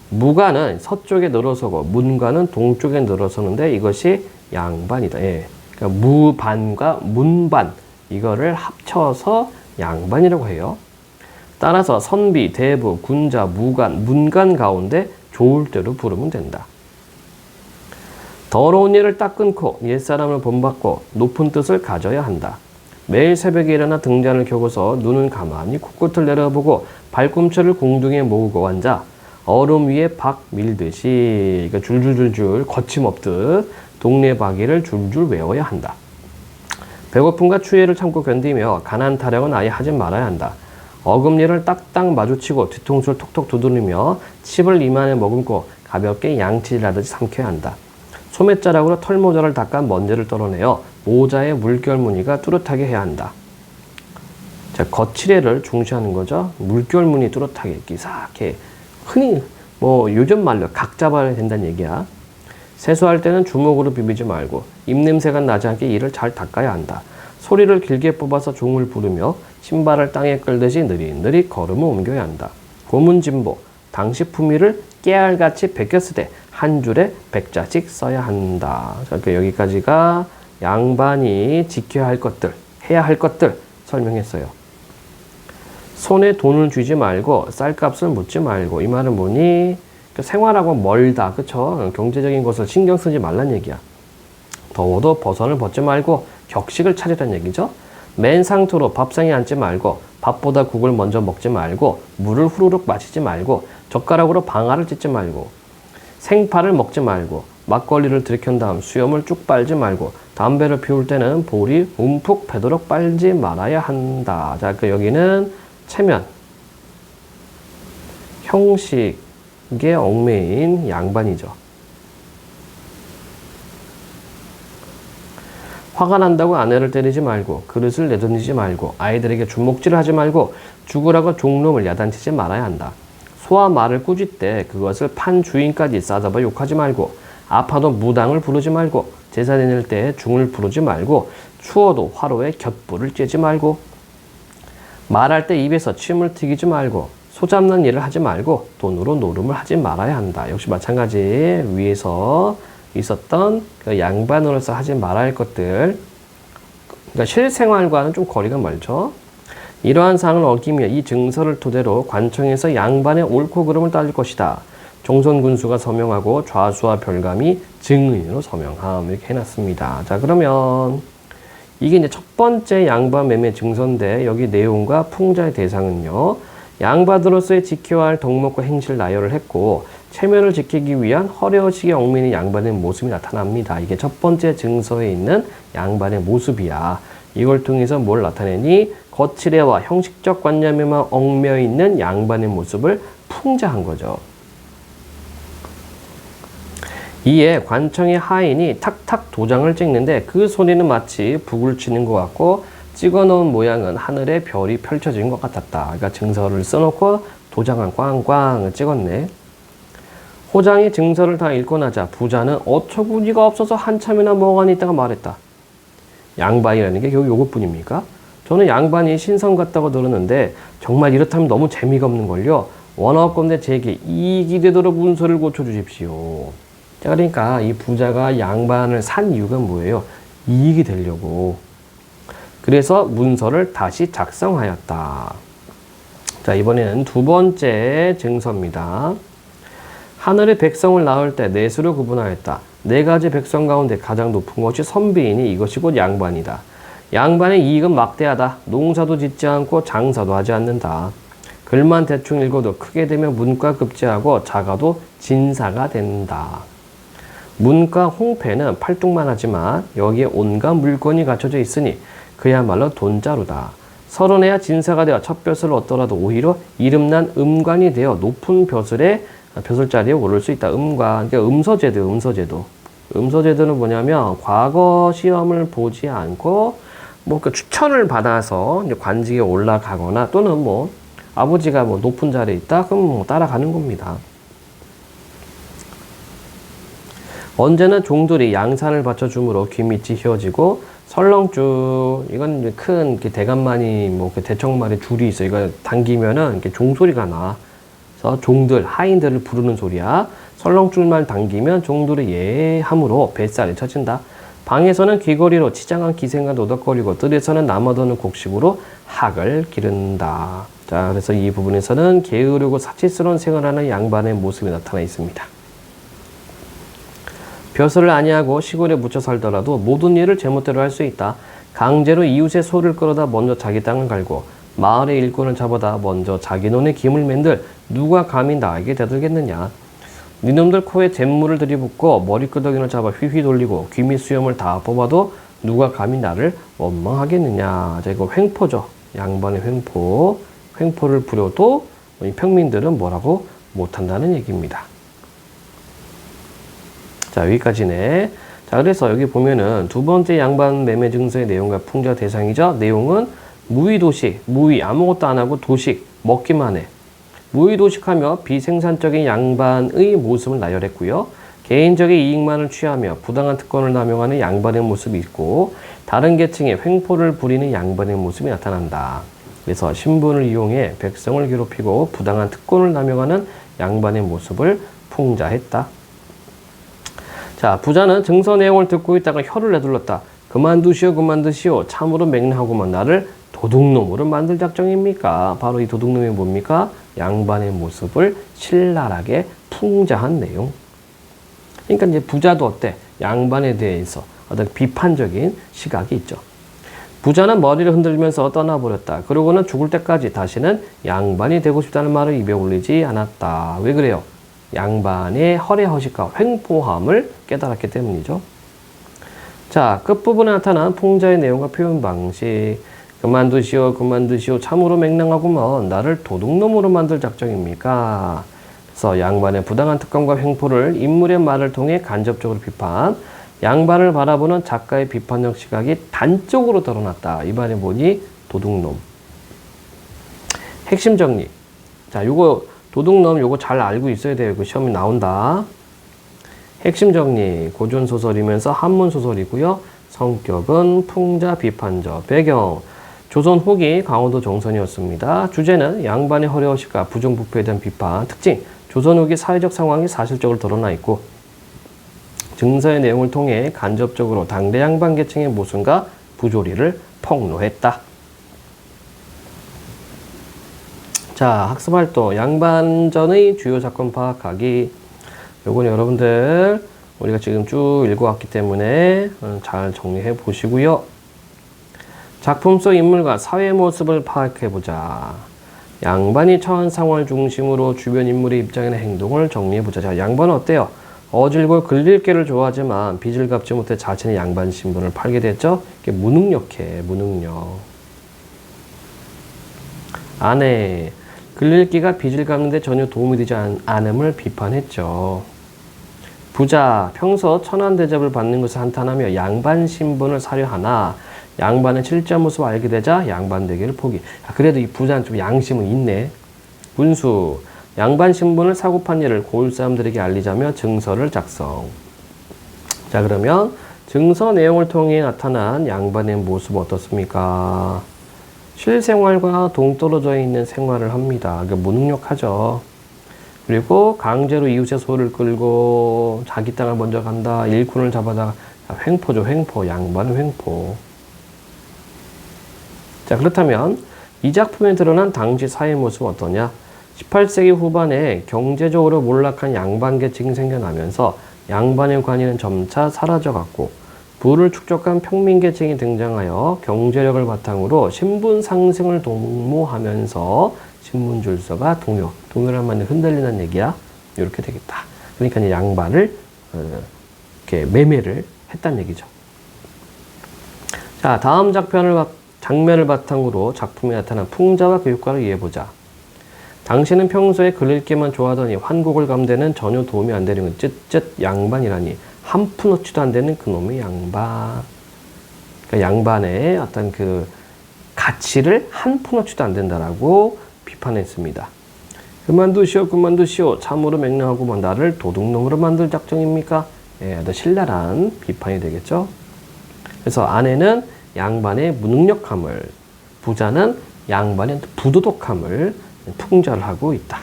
무관은 서쪽에 늘어서고 문관은 동쪽에 늘어서는데 이것이 양반이다. 예. 그러니까 무반과 문반 이거를 합쳐서 양반이라고 해요. 따라서 선비, 대부, 군자, 무관, 문관 가운데 좋을 대로 부르면 된다. 더러운 일을 딱 끊고 옛사람을 본받고 높은 뜻을 가져야 한다. 매일 새벽에 일어나 등잔을 켜고서 눈은 가만히 코끝을 내려보고 발꿈치를 공중에 모으고 앉아 얼음 위에 박 밀듯이 그러니까 줄줄줄줄 거침없듯 동네 박이를 줄줄 외워야 한다. 배고픔과 추위를 참고 견디며 가난 타령은 아예 하지 말아야 한다. 어금니를 딱딱 마주치고 뒤통수를 톡톡 두드리며 칩을 입안에 머금고 가볍게 양치질하듯이 삼켜야 한다. 소매자락으로 털모자를 닦아 먼지를 떨어내어 모자의 물결 무늬가 뚜렷하게 해야 한다. 자, 거칠애를 중시하는 거죠. 물결 무늬 뚜렷하게 이렇게 흔히 요즘 말로 각 잡아야 된다는 얘기야. 세수할 때는 주먹으로 비비지 말고 입냄새가 나지 않게 이를 잘 닦아야 한다. 소리를 길게 뽑아서 종을 부르며 신발을 땅에 끌듯이 느릿느릿 걸음을 옮겨야 한다. 고문진보, 당시 품위를 깨알같이 베꼈으되 한 줄에 100자씩 써야 한다. 그러니까 여기까지가 양반이 지켜야 할 것들, 해야 할 것들 설명했어요. 손에 돈을 쥐지 말고 쌀값을 묻지 말고. 이 말은 뭐니? 생활하고 멀다. 그쵸? 경제적인 것을 신경 쓰지 말란 얘기야. 더워도 버선을 벗지 말고 격식을 차리란 얘기죠. 맨 상투로 밥상에 앉지 말고 밥보다 국을 먼저 먹지 말고 물을 후루룩 마시지 말고 젓가락으로 방아를 찢지 말고 생파를 먹지 말고 막걸리를 들이킨 다음 수염을 쭉 빨지 말고 담배를 피울 때는 볼이 움푹 배도록 빨지 말아야 한다. 자, 여기는 체면, 형식에 얽매인 양반이죠. 화가 난다고 아내를 때리지 말고 그릇을 내던지지 말고 아이들에게 주먹질을 하지 말고 죽으라고 종놈을 야단치지 말아야 한다. 소와 말을 꾸짖 때 그것을 판 주인까지 싸잡아 욕하지 말고 아파도 무당을 부르지 말고 제사 지낼 때 중을 부르지 말고 추워도 화로에 곁불을 쬐지 말고 말할 때 입에서 침을 튀기지 말고 소 잡는 일을 하지 말고 돈으로 노름을 하지 말아야 한다. 역시 마찬가지 위에서 있었던 그 양반으로서 하지 말아야 할 것들, 그러니까 실생활과는 좀 거리가 멀죠. 이러한 사항을 어기며 이 증서를 토대로 관청에서 양반의 옳고 그름을 따질 것이다. 종선군수가 서명하고 좌수와 별감이 증인으로 서명함. 이렇게 해놨습니다. 자, 그러면 이게 이제 첫 번째 양반 매매 증서인데 여기 내용과 풍자의 대상은요. 양반으로서의 지켜야 할 덕목과 행실을 나열을 했고 체면을 지키기 위한 허례허식에 얽매이는 양반의 모습이 나타납니다. 이게 첫 번째 증서에 있는 양반의 모습이야. 이걸 통해서 뭘 나타내니? 거칠애와 형식적 관념에만 얽매여 있는 양반의 모습을 풍자한 거죠. 이에 관청의 하인이 탁탁 도장을 찍는데 그 소리는 마치 북을 치는 것 같고 찍어놓은 모양은 하늘에 별이 펼쳐진 것 같았다. 그러니까 증서를 써놓고 도장을 꽝꽝 찍었네. 호장이 증서를 다 읽고 나자 부자는 어처구니가 없어서 한참이나 멍하니 있다가 말했다. 양반이라는 게 결국 요것뿐입니까? 저는 양반이 신성 같다고 들었는데 정말 이렇다면 너무 재미가 없는걸요. 원하건대 제게 이익이 되도록 문서를 고쳐주십시오. 자, 그러니까 이 부자가 양반을 산 이유가 뭐예요? 이익이 되려고. 그래서 문서를 다시 작성하였다. 자, 이번에는 두 번째 증서입니다. 하늘의 백성을 낳을 때 넷으로 구분하였다. 네 가지 백성 가운데 가장 높은 것이 선비이니 이것이 곧 양반이다. 양반의 이익은 막대하다. 농사도 짓지 않고 장사도 하지 않는다. 글만 대충 읽어도 크게 되면 문과 급제하고 작아도 진사가 된다. 문과 홍패는 팔뚝만 하지만 여기에 온갖 물건이 갖춰져 있으니 그야말로 돈자루다. 서른해야 진사가 되어 첫 벼슬을 얻더라도 오히려 이름난 음관이 되어 높은 벼슬자리에 오를 수 있다. 음관, 그러니까 음서제도. 음서제도는 뭐냐면 과거 시험을 보지 않고 뭐 그 추천을 받아서 이제 관직에 올라가거나 또는 뭐 아버지가 뭐 높은 자리에 있다 그럼 뭐 따라가는 겁니다. 언제는 종들이 양산을 받쳐줌으로 귀밑이 휘어지고 설렁쭉 이건 이제 큰 대간만이 뭐 대청말에 줄이 있어. 이거 당기면은 이렇게 종소리가 나. 그래서 종들 하인들을 부르는 소리야. 설렁줄만 당기면 종들이 예함으로 뱃살이 쳐진다. 방에서는 귀걸이로 치장한 기생과 노덕거리고 뜰에서는 남아도는 곡식으로 학을 기른다. 자, 그래서 이 부분에서는 게으르고 사치스러운 생활하는 양반의 모습이 나타나 있습니다. 벼슬을 아니하고 시골에 묻혀 살더라도 모든 일을 제멋대로 할 수 있다. 강제로 이웃의 소를 끌어다 먼저 자기 땅을 갈고 마을의 일꾼을 잡아다 먼저 자기 논에 김을 맨들 누가 감히 나에게 대들겠느냐. 니놈들 코에 잿물을 들이붓고 머리끄덕이를 잡아 휘휘 돌리고 귀밑 수염을 다 뽑아도 누가 감히 나를 원망하겠느냐. 자, 이거 횡포죠. 양반의 횡포. 횡포를 부려도 이 평민들은 뭐라고 못한다는 얘기입니다. 자, 여기까지네. 자, 그래서 여기 보면은 두 번째 양반 매매 증서의 내용과 풍자 대상이죠. 내용은 무의도식, 무의, 아무것도 안 하고 도식, 먹기만 해. 무의도식하며 비생산적인 양반의 모습을 나열했고요. 개인적인 이익만을 취하며 부당한 특권을 남용하는 양반의 모습이 있고 다른 계층의 횡포를 부리는 양반의 모습이 나타난다. 그래서 신분을 이용해 백성을 괴롭히고 부당한 특권을 남용하는 양반의 모습을 풍자했다. 자, 부자는 증서 내용을 듣고 있다가 혀를 내둘렀다. 그만두시오, 그만두시오. 참으로 맹랑하고만 나를 도둑놈으로 만들 작정입니까? 바로 이 도둑놈이 뭡니까? 양반의 모습을 신랄하게 풍자한 내용. 그러니까 이제 부자도 어때? 양반에 대해서 어떤 비판적인 시각이 있죠. 부자는 머리를 흔들면서 떠나버렸다. 그러고는 죽을 때까지 다시는 양반이 되고 싶다는 말을 입에 올리지 않았다. 왜 그래요? 양반의 허례허식과 횡포함을 깨달았기 때문이죠. 자, 끝부분에 나타난 풍자의 내용과 표현 방식. 그만두시오, 그만두시오. 참으로 맹랑하구먼. 나를 도둑놈으로 만들 작정입니까? 그래서 양반의 부당한 특권과 횡포를 인물의 말을 통해 간접적으로 비판. 양반을 바라보는 작가의 비판적 시각이 단적으로 드러났다. 이 말이 뭐니? 도둑놈. 핵심 정리. 자, 요거 도둑놈 요거 잘 알고 있어야 돼요. 그 시험이 나온다. 핵심 정리. 고전소설이면서 한문소설이고요. 성격은 풍자 비판적. 배경. 조선 후기 강원도 정선이었습니다. 주제는 양반의 허례허식과 부정부패에 대한 비판. 특징. 조선 후기 사회적 상황이 사실적으로 드러나 있고 증서의 내용을 통해 간접적으로 당대 양반 계층의 모순과 부조리를 폭로했다. 자, 학습활동 양반전의 주요 사건 파악하기. 요건 여러분들 우리가 지금 쭉 읽어왔기 때문에 잘 정리해 보시고요. 작품 속 인물과 사회 모습을 파악해보자. 양반이 처한 상황을 중심으로 주변 인물의 입장이나 행동을 정리해보자. 자, 양반은 어때요? 어질고 글릴게를 좋아하지만 빚을 갚지 못해 자신의 양반 신분을 팔게 됐죠. 이게 무능력해, 무능력. 아내, 글릴기가 빚을 갚는데 전혀 도움이 되지 않음을 비판했죠. 부자, 평소 천한 대접을 받는 것을 한탄하며 양반 신분을 사려 하나 양반의 실제 모습을 알게 되자 양반 되기를 포기. 그래도 이 부자는 좀 양심은 있네. 군수, 양반 신분을 사고판 일을 고을 사람들에게 알리자며 증서를 작성. 자, 그러면 증서 내용을 통해 나타난 양반의 모습 어떻습니까? 실생활과 동떨어져 있는 생활을 합니다. 그러니까 무능력하죠. 그리고 강제로 이웃의 소를 끌고 자기 땅을 먼저 간다. 일꾼을 잡아다. 횡포죠, 횡포. 양반은 횡포. 자, 그렇다면 이 작품에 드러난 당시 사회 모습은 어떠냐? 18세기 후반에 경제적으로 몰락한 양반 계층이 생겨나면서 양반의 관위는 점차 사라져갔고 부를 축적한 평민 계층이 등장하여 경제력을 바탕으로 신분 상승을 도모하면서 신분 질서가 동요란 말이 흔들리는 얘기야. 이렇게 되겠다. 그러니까 이제 양반을 이렇게 매매를 했다는 얘기죠. 자, 다음 장면을 바탕으로 작품에 나타난 풍자와 그 효과를 이해해보자. 당신은 평소에 글 읽기만 좋아하더니 환국을 감대는 전혀 도움이 안 되는 건 쯧쯧 양반이라니 한 푼어치도 안 되는 그놈의 양반. 그러니까 양반의 어떤 그 가치를 한 푼어치도 안 된다라고 비판했습니다. 그만두시오, 그만두시오. 참으로 맹랑하고만 나를 도둑놈으로 만들 작정입니까? 예, 아주 신랄한 비판이 되겠죠. 그래서 아내는 양반의 무능력함을, 부자는 양반의 부도덕함을 풍자를 하고 있다.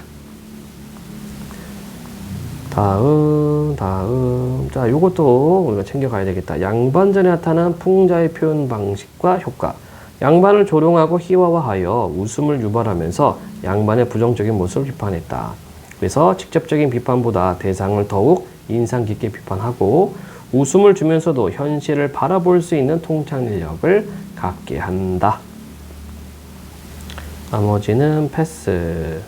다음. 자, 요것도 우리가 챙겨가야 되겠다. 양반전에 나타난 풍자의 표현 방식과 효과. 양반을 조롱하고 희화화하여 웃음을 유발하면서 양반의 부정적인 모습을 비판했다. 그래서 직접적인 비판보다 대상을 더욱 인상 깊게 비판하고 웃음을 주면서도 현실을 바라볼 수 있는 통찰력을 갖게 한다. 나머지는 패스.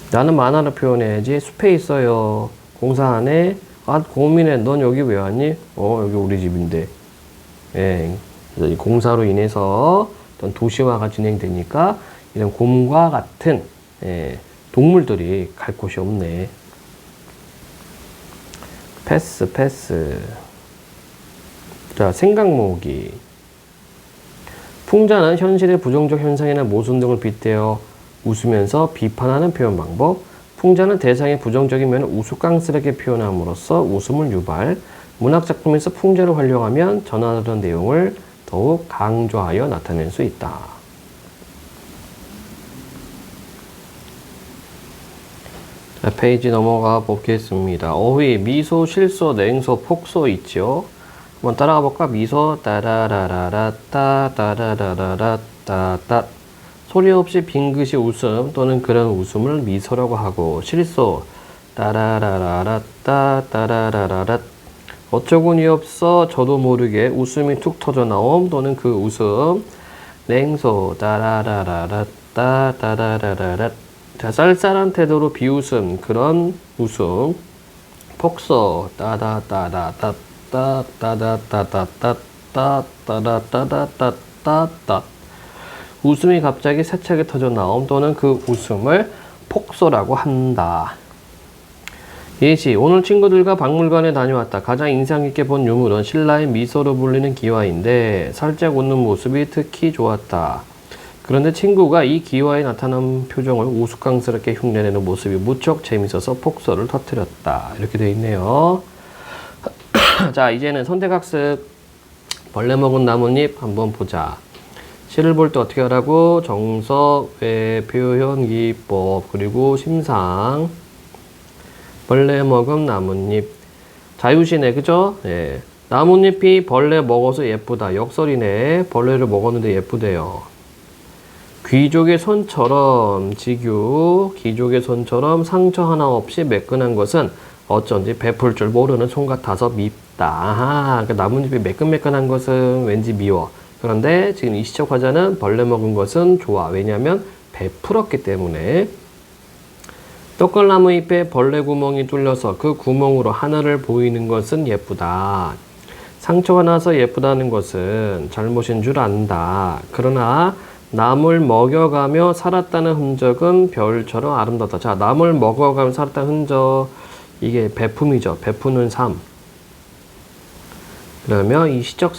나는 만화로 표현해야지. 숲에 있어요. 공사 안 해? 아, 고민해. 넌 여기 왜 왔니? 여기 우리 집인데. 예. 그래서 이 공사로 인해서 어떤 도시화가 진행되니까 이런 곰과 같은 동물들이 갈 곳이 없네. 패스. 자, 생각 모으기. 풍자는 현실의 부정적 현상이나 모순 등을 빗대어 웃으면서 비판하는 표현 방법. 풍자는 대상의 부정적인 면을 우스꽝스럽게 표현함으로써 웃음을 유발. 문학작품에서 풍자를 활용하면 전하는 내용을 더욱 강조하여 나타낼 수 있다. 자, 페이지 넘어가 보겠습니다. 어휘, 미소, 실소, 냉소, 폭소 있죠. 한번 따라가 볼까? 미소, 따라라라라따, 따라라라라따. 소리 없이 빙긋이 웃음 또는 그런 웃음을 미소라고 하고, 실소, 따라라라라따, 따라라라라. 어쩌군이 없어 저도 모르게 웃음이 툭 터져 나옴 또는 그 웃음. 냉소, 따라라라라따, 따라라라라. 자, 쌀쌀한 태도로 비웃음, 그런 웃음. 폭소, 따다따다따, 따다따다따따따따따따따따. 웃음이 갑자기 세차게 터져 나옴 또는 그 웃음을 폭소라고 한다. 예시, 오늘 친구들과 박물관에 다녀왔다. 가장 인상 깊게 본 유물은 신라의 미소로 불리는 기와인데 살짝 웃는 모습이 특히 좋았다. 그런데 친구가 이 기와에 나타난 표정을 우스꽝스럽게 흉내내는 모습이 무척 재밌어서 폭소를 터뜨렸다. 이렇게 되어 있네요. 자, 이제는 선택학습. 벌레 먹은 나뭇잎 한번 보자. 시를 볼 때 어떻게 하라고? 정석, 왜, 표현, 기법, 그리고 심상. 벌레 먹은 나뭇잎. 자유시네, 그죠? 예. 나뭇잎이 벌레 먹어서 예쁘다. 역설이네. 벌레를 먹었는데 예쁘대요. 귀족의 손처럼, 지규, 귀족의 손처럼 상처 하나 없이 매끈한 것은 어쩐지 베풀 줄 모르는 손 같아서 밉다. 아하, 그러니까 나뭇잎이 매끈매끈한 것은 왠지 미워. 그런데 지금 이 시적 화자는 벌레 먹은 것은 좋아. 왜냐하면 베풀었기 때문에. 떡갈나무 잎에 벌레 구멍이 뚫려서 그 구멍으로 하늘을 보이는 것은 예쁘다. 상처가 나서 예쁘다는 것은 잘못인 줄 안다. 그러나 남을 먹여가며 살았다는 흔적은 별처럼 아름답다. 자, 남을 먹어가며 살았다는 흔적, 이게 베품이죠. 베푸는 삶. 그러면 이 시적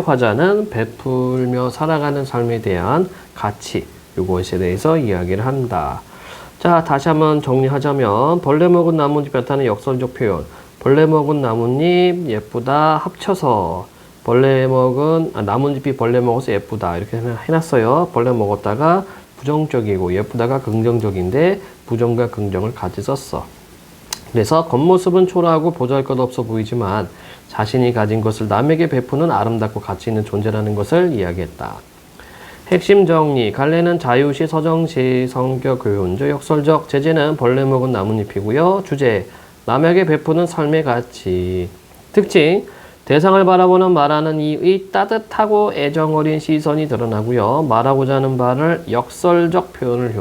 화자는 베풀며 살아가는 삶에 대한 가치, 이것에 대해서 이야기를 한다. 자, 다시 한번 정리하자면 벌레 먹은 나뭇잎 나타나는 역설적 표현. 벌레 먹은 나뭇잎 예쁘다 합쳐서 나뭇잎이 벌레 먹어서 예쁘다 이렇게 해놨어요. 벌레 먹었다가 부정적이고 예쁘다가 긍정적인데 부정과 긍정을 같이 썼어. 그래서 겉모습은 초라하고 보잘것없어 보이지만 자신이 가진 것을 남에게 베푸는 아름답고 가치 있는 존재라는 것을 이야기했다. 핵심 정리, 갈래는 자유시, 서정시, 성격, 교훈조, 역설적, 제재는 벌레 먹은 나뭇잎이고요. 주제, 남에게 베푸는 삶의 가치. 특징, 대상을 바라보는 말하는 이의 따뜻하고 애정어린 시선이 드러나고요. 말하고자 하는 바를 역설적 표현을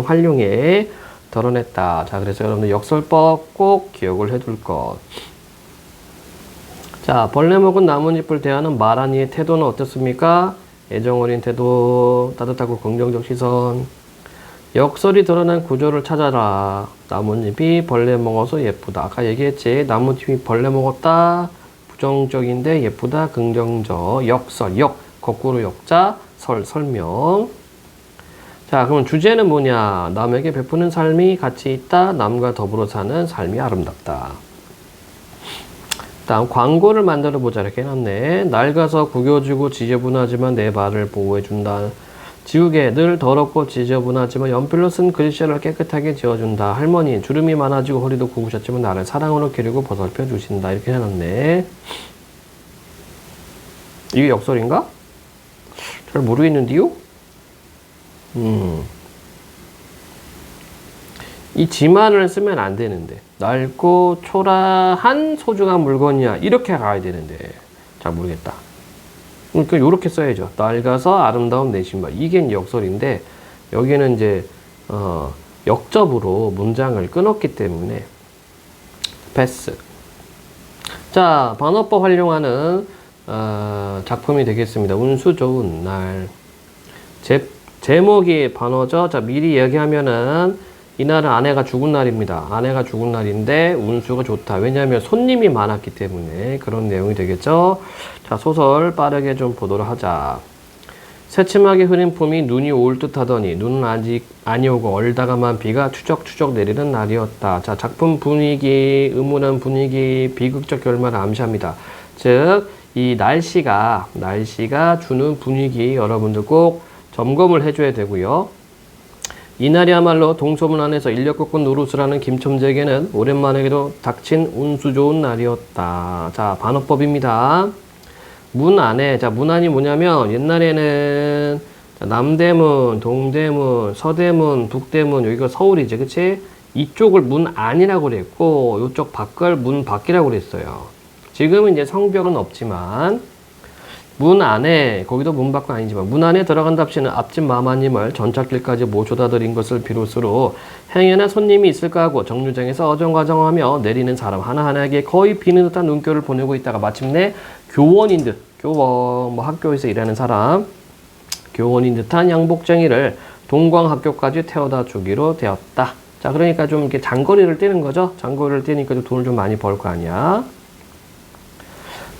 활용해 드러냈다. 자, 그래서 여러분들 역설법 꼭 기억을 해둘 것. 자, 벌레 먹은 나뭇잎을 대하는 말한 이의 태도는 어떻습니까? 애정어린 태도, 따뜻하고 긍정적 시선. 역설이 드러난 구조를 찾아라. 나뭇잎이 벌레 먹어서 예쁘다. 아까 얘기했지. 나뭇잎이 벌레 먹었다. 부정적인데 예쁘다, 긍정적, 역설, 역, 거꾸로 역자, 설, 설명. 자, 그럼 주제는 뭐냐? 남에게 베푸는 삶이 가치 있다, 남과 더불어 사는 삶이 아름답다. 다음 광고를 만들어 보자 이렇게 해놨네. 낡아서 구겨지고 지저분하지만 내 발을 보호해준다. 지우개 늘 더럽고 지저분하지만 연필로 쓴 글씨를 깨끗하게 지워준다. 할머니 주름이 많아지고 허리도 굽으셨지만 나를 사랑으로 기르고 보살펴 주신다. 이렇게 해놨네. 이게 역설인가? 잘 모르겠는데요? 이 지만을 쓰면 안 되는데 낡고 초라한 소중한 물건이야 이렇게 가야 되는데 잘 모르겠다. 그러니까 이렇게 써야죠. 낡아서 아름다운 내 신발. 이게 역설인데 여기는 이제 역접으로 문장을 끊었기 때문에 패스. 자, 반어법 활용하는 작품이 되겠습니다. 운수 좋은 날. 제목이 반어죠. 자, 미리 얘기하면은 이날은 아내가 죽은 날입니다. 아내가 죽은 날인데 운수가 좋다. 왜냐하면 손님이 많았기 때문에 그런 내용이 되겠죠. 자, 소설 빠르게 좀 보도록 하자. 새침하게 흐린 봄이 눈이 올 듯 하더니 눈은 아직 아니 오고 얼다가만 비가 추적추적 내리는 날이었다. 자, 작품 분위기, 음운한 분위기, 비극적 결말을 암시합니다. 즉, 이 날씨가 주는 분위기 여러분들 꼭 점검을 해줘야 되고요. 이날이야말로 동서문 안에서 인력 꺾은 노릇을 하는 김첨지에게는 오랜만에도 닥친 운수 좋은 날이었다. 자, 반어법입니다. 문 안에, 자, 문 안이 뭐냐면 옛날에는 남대문, 동대문, 서대문, 북대문, 여기가 서울이지, 그치? 이쪽을 문 안이라고 그랬고, 이쪽 밖을 문 밖이라고 그랬어요. 지금은 이제 성벽은 없지만, 문 안에, 거기도 문 밖은 아니지만 문 안에 들어간답시는 앞집 마마님을 전찻길까지 모셔다 드린 것을 비롯으로 행여나 손님이 있을까 하고 정류장에서 어정과정하며 내리는 사람 하나하나에게 거의 비는 듯한 눈길을 보내고 있다가 마침내 교원인 듯, 교원, 뭐 학교에서 일하는 사람, 교원인 듯한 양복쟁이를 동광학교까지 태워다 주기로 되었다. 자, 그러니까 좀 이렇게 장거리를 뛰는 거죠. 장거리를 뛰니까 돈을 좀 많이 벌 거 아니야.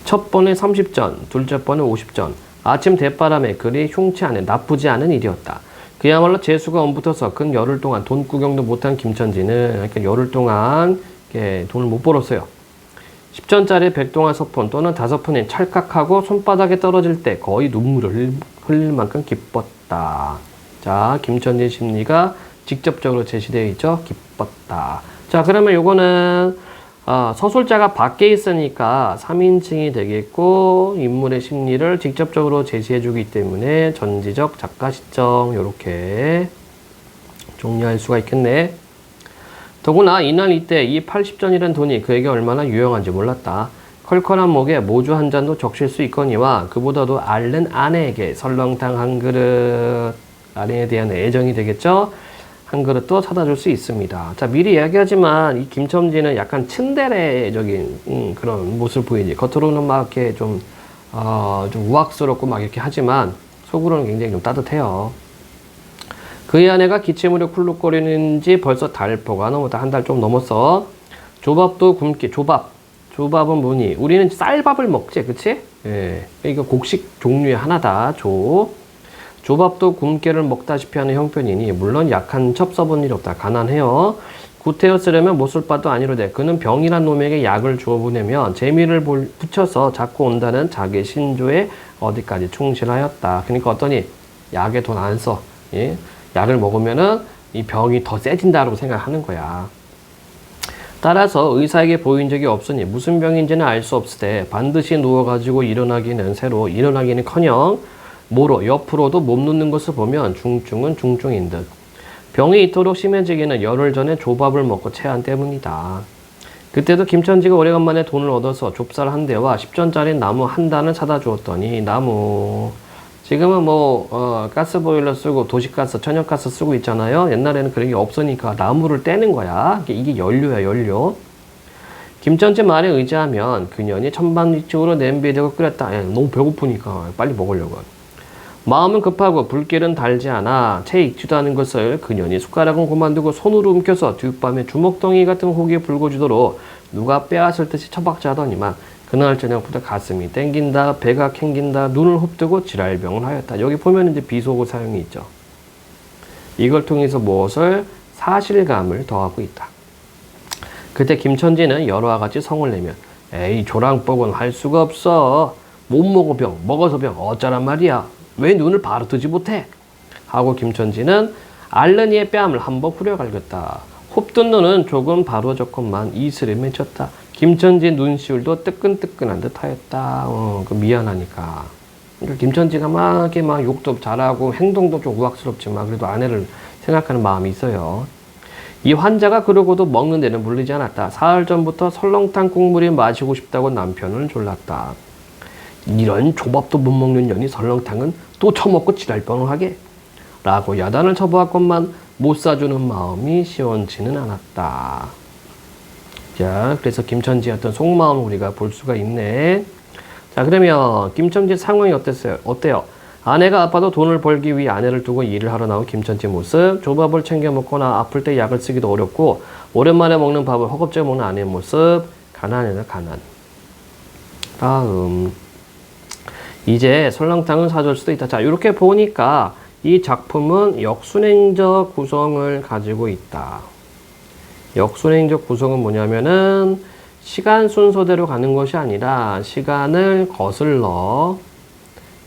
첫 번에 30전, 둘째 번에 50전. 아침 대바람에 그리 흉치 않은 나쁘지 않은 일이었다. 그야말로 재수가 옴붙어서 근 열흘 동안 돈 구경도 못한 김천지는 이렇게 열흘 동안 이렇게 돈을 못 벌었어요. 10전짜리 백동화 서폰 또는 5푼이 찰칵하고 손바닥에 떨어질 때 거의 눈물을 흘릴 만큼 기뻤다. 자, 김천지 심리가 직접적으로 제시되어 있죠. 기뻤다. 자, 그러면 요거는 서술자가 밖에 있으니까 3인칭이 되겠고 인물의 심리를 직접적으로 제시해주기 때문에 전지적 작가 시점 이렇게 정리할 수가 있겠네. 더구나 이날 이때 이 80전이란 돈이 그에게 얼마나 유용한지 몰랐다. 컬컬한 목에 모주 한 잔도 적실 수 있거니와 그보다도 앓는 아내에게 설렁탕 한 그릇, 아내에 대한 애정이 되겠죠. 한 그릇도 사다 줄 수 있습니다. 자, 미리 이야기하지만 이 김첨지는 약간 츤데레적인 그런 모습을 보이지. 겉으로는 막 이렇게 좀 우악스럽고 막 이렇게 하지만 속으로는 굉장히 좀 따뜻해요. 그의 아내가 기침으로 쿨룩거리는지 벌써 달포가 넘었다. 한 달 좀 넘었어. 조밥도 굶기. 조밥은 뭐니? 우리는 쌀밥을 먹지, 그치? 예. 이거 곡식 종류의 하나다. 조밥도 굶게를 먹다시피 하는 형편이니 물론 약한 첩 써본 일 없다. 가난해요. 구태여 쓰려면 못쓸바도 아니로되 그는 병이란 놈에게 약을 주어 보내면 재미를 붙여서 자꾸 온다는 자기 신조에 어디까지 충실하였다. 그러니까 어떠니? 약에 돈 안 써. 예? 약을 먹으면은 이 병이 더 세진다고 생각하는 거야. 따라서 의사에게 보인 적이 없으니 무슨 병인지는 알 수 없으되 반드시 누워가지고 일어나기는커녕 모로 옆으로도 몸 눕는 것을 보면 중증은 중증인 듯. 병이 이토록 심해지기는 열흘 전에 조밥을 먹고 체한 때문이다. 그때도 김천지가 오래간만에 돈을 얻어서 좁쌀 한 대와 10전짜리 나무 한 단을 사다 주었더니 나무 지금은 가스보일러 쓰고 도시가스, 천연가스 쓰고 있잖아요. 옛날에는 그런 게 없으니까 나무를 떼는 거야. 이게 연료야, 연료. 김천지 말에 의지하면 그년이 천반위축으로 냄비에 대고 끓였다. 너무 배고프니까 빨리 먹으려고. 마음은 급하고 불길은 달지 않아 채 익지도 않은 것을 그년이 숟가락은 그만두고 손으로 움켜서 뒷밤에 주먹덩이 같은 혹이 불고지도록 누가 빼앗을 듯이 처박자 하더니만 그날 저녁부터 가슴이 땡긴다, 배가 캥긴다, 눈을 흡뜨고 지랄병을 하였다. 여기 보면 이제 비속어 사용이 있죠. 이걸 통해서 무엇을? 사실감을 더하고 있다. 그때 김천지는 여러와 같이 성을 내며 에이 조랑복은 할 수가 없어. 못 먹어 병, 먹어서 병 어쩌란 말이야. 왜 눈을 바로 뜨지 못해? 하고 김천지는 알른이의 뺨을 한번 후려갈겼다. 홉뜬 눈은 조금 바로졌건만 이슬을 맺혔다. 김천지 눈시울도 뜨끈뜨끈한 듯 하였다. 미안하니까. 그러니까 김천지가 막 이렇게 막 욕도 잘하고 행동도 좀 우악스럽지만 그래도 아내를 생각하는 마음이 있어요. 이 환자가 그러고도 먹는 데는 물리지 않았다. 사흘 전부터 설렁탕 국물이 마시고 싶다고 남편을 졸랐다. 이런 조밥도 못 먹는 년이 설렁탕은 또 처먹고 지랄병을 하게? 라고 야단을 쳐보았건만 못 사주는 마음이 시원치는 않았다. 자, 그래서 김천지의 어떤 속마음을 우리가 볼 수가 있네. 자, 그러면 김천지 상황이 어때요? 아내가 아파도 돈을 벌기 위해 아내를 두고 일을 하러 나온 김천지 모습, 조밥을 챙겨 먹거나 아플 때 약을 쓰기도 어렵고 오랜만에 먹는 밥을 허겁지겁 먹는 아내의 모습, 가난이다 가난. 다음, 이제 설렁탕을 사줄 수도 있다. 자, 이렇게 보니까 이 작품은 역순행적 구성을 가지고 있다. 역순행적 구성은 뭐냐면은 시간 순서대로 가는 것이 아니라 시간을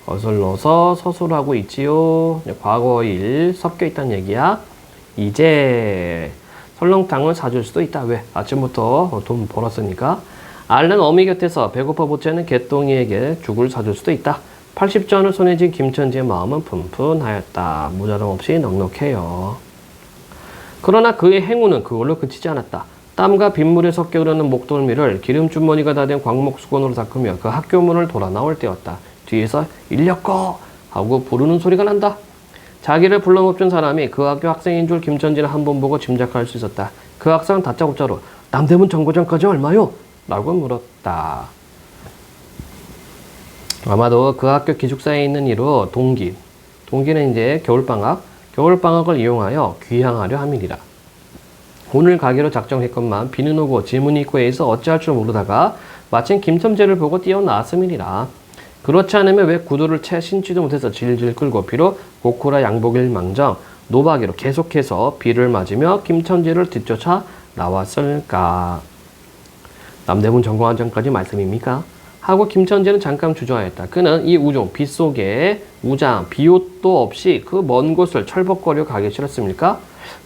거슬러서 서술하고 있지요. 과거일 섞여 있다는 얘기야. 이제 설렁탕을 사줄 수도 있다. 왜? 아침부터 돈 벌었으니까. 앓는 어미 곁에서 배고파 보지 않은 개똥이에게 죽을 사줄 수도 있다. 80전을 손에 쥔 김천지의 마음은 푼푼하였다. 모자람 없이 넉넉해요. 그러나 그의 행운은 그걸로 그치지 않았다. 땀과 빗물에 섞여 흐르는 목덜미를 기름주머니가 다 된 광목수건으로 닦으며 그 학교 문을 돌아 나올 때였다. 뒤에서 인력거! 하고 부르는 소리가 난다. 자기를 불러놓은 사람이 그 학교 학생인 줄 김천지는 한 번 보고 짐작할 수 있었다. 그 학생은 다짜고짜로 남대문 정거장까지 얼마요? 라고 물었다. 아마도 그 학교 기숙사에 있는 이로 동기는 이제 겨울방학을 이용하여 귀향하려 함이니라. 오늘 가기로 작정했건만 비는 오고 지문이 있고 해서 어찌할 줄 모르다가 마침 김천지를 보고 뛰어나왔음이니라. 그렇지 않으면 왜 구두를 채 신지도 못해서 질질 끌고 비록 고쿠라 양복일 망정 노바기로 계속해서 비를 맞으며 김천지를 뒤쫓아 나왔을까? 남대문 정거장까지 말씀입니까? 하고 김천지는 잠깐 주저하였다. 그는 이 우종, 비 속에 우장, 비옷도 없이 그 먼 곳을 철벅거려 가기 싫었습니까?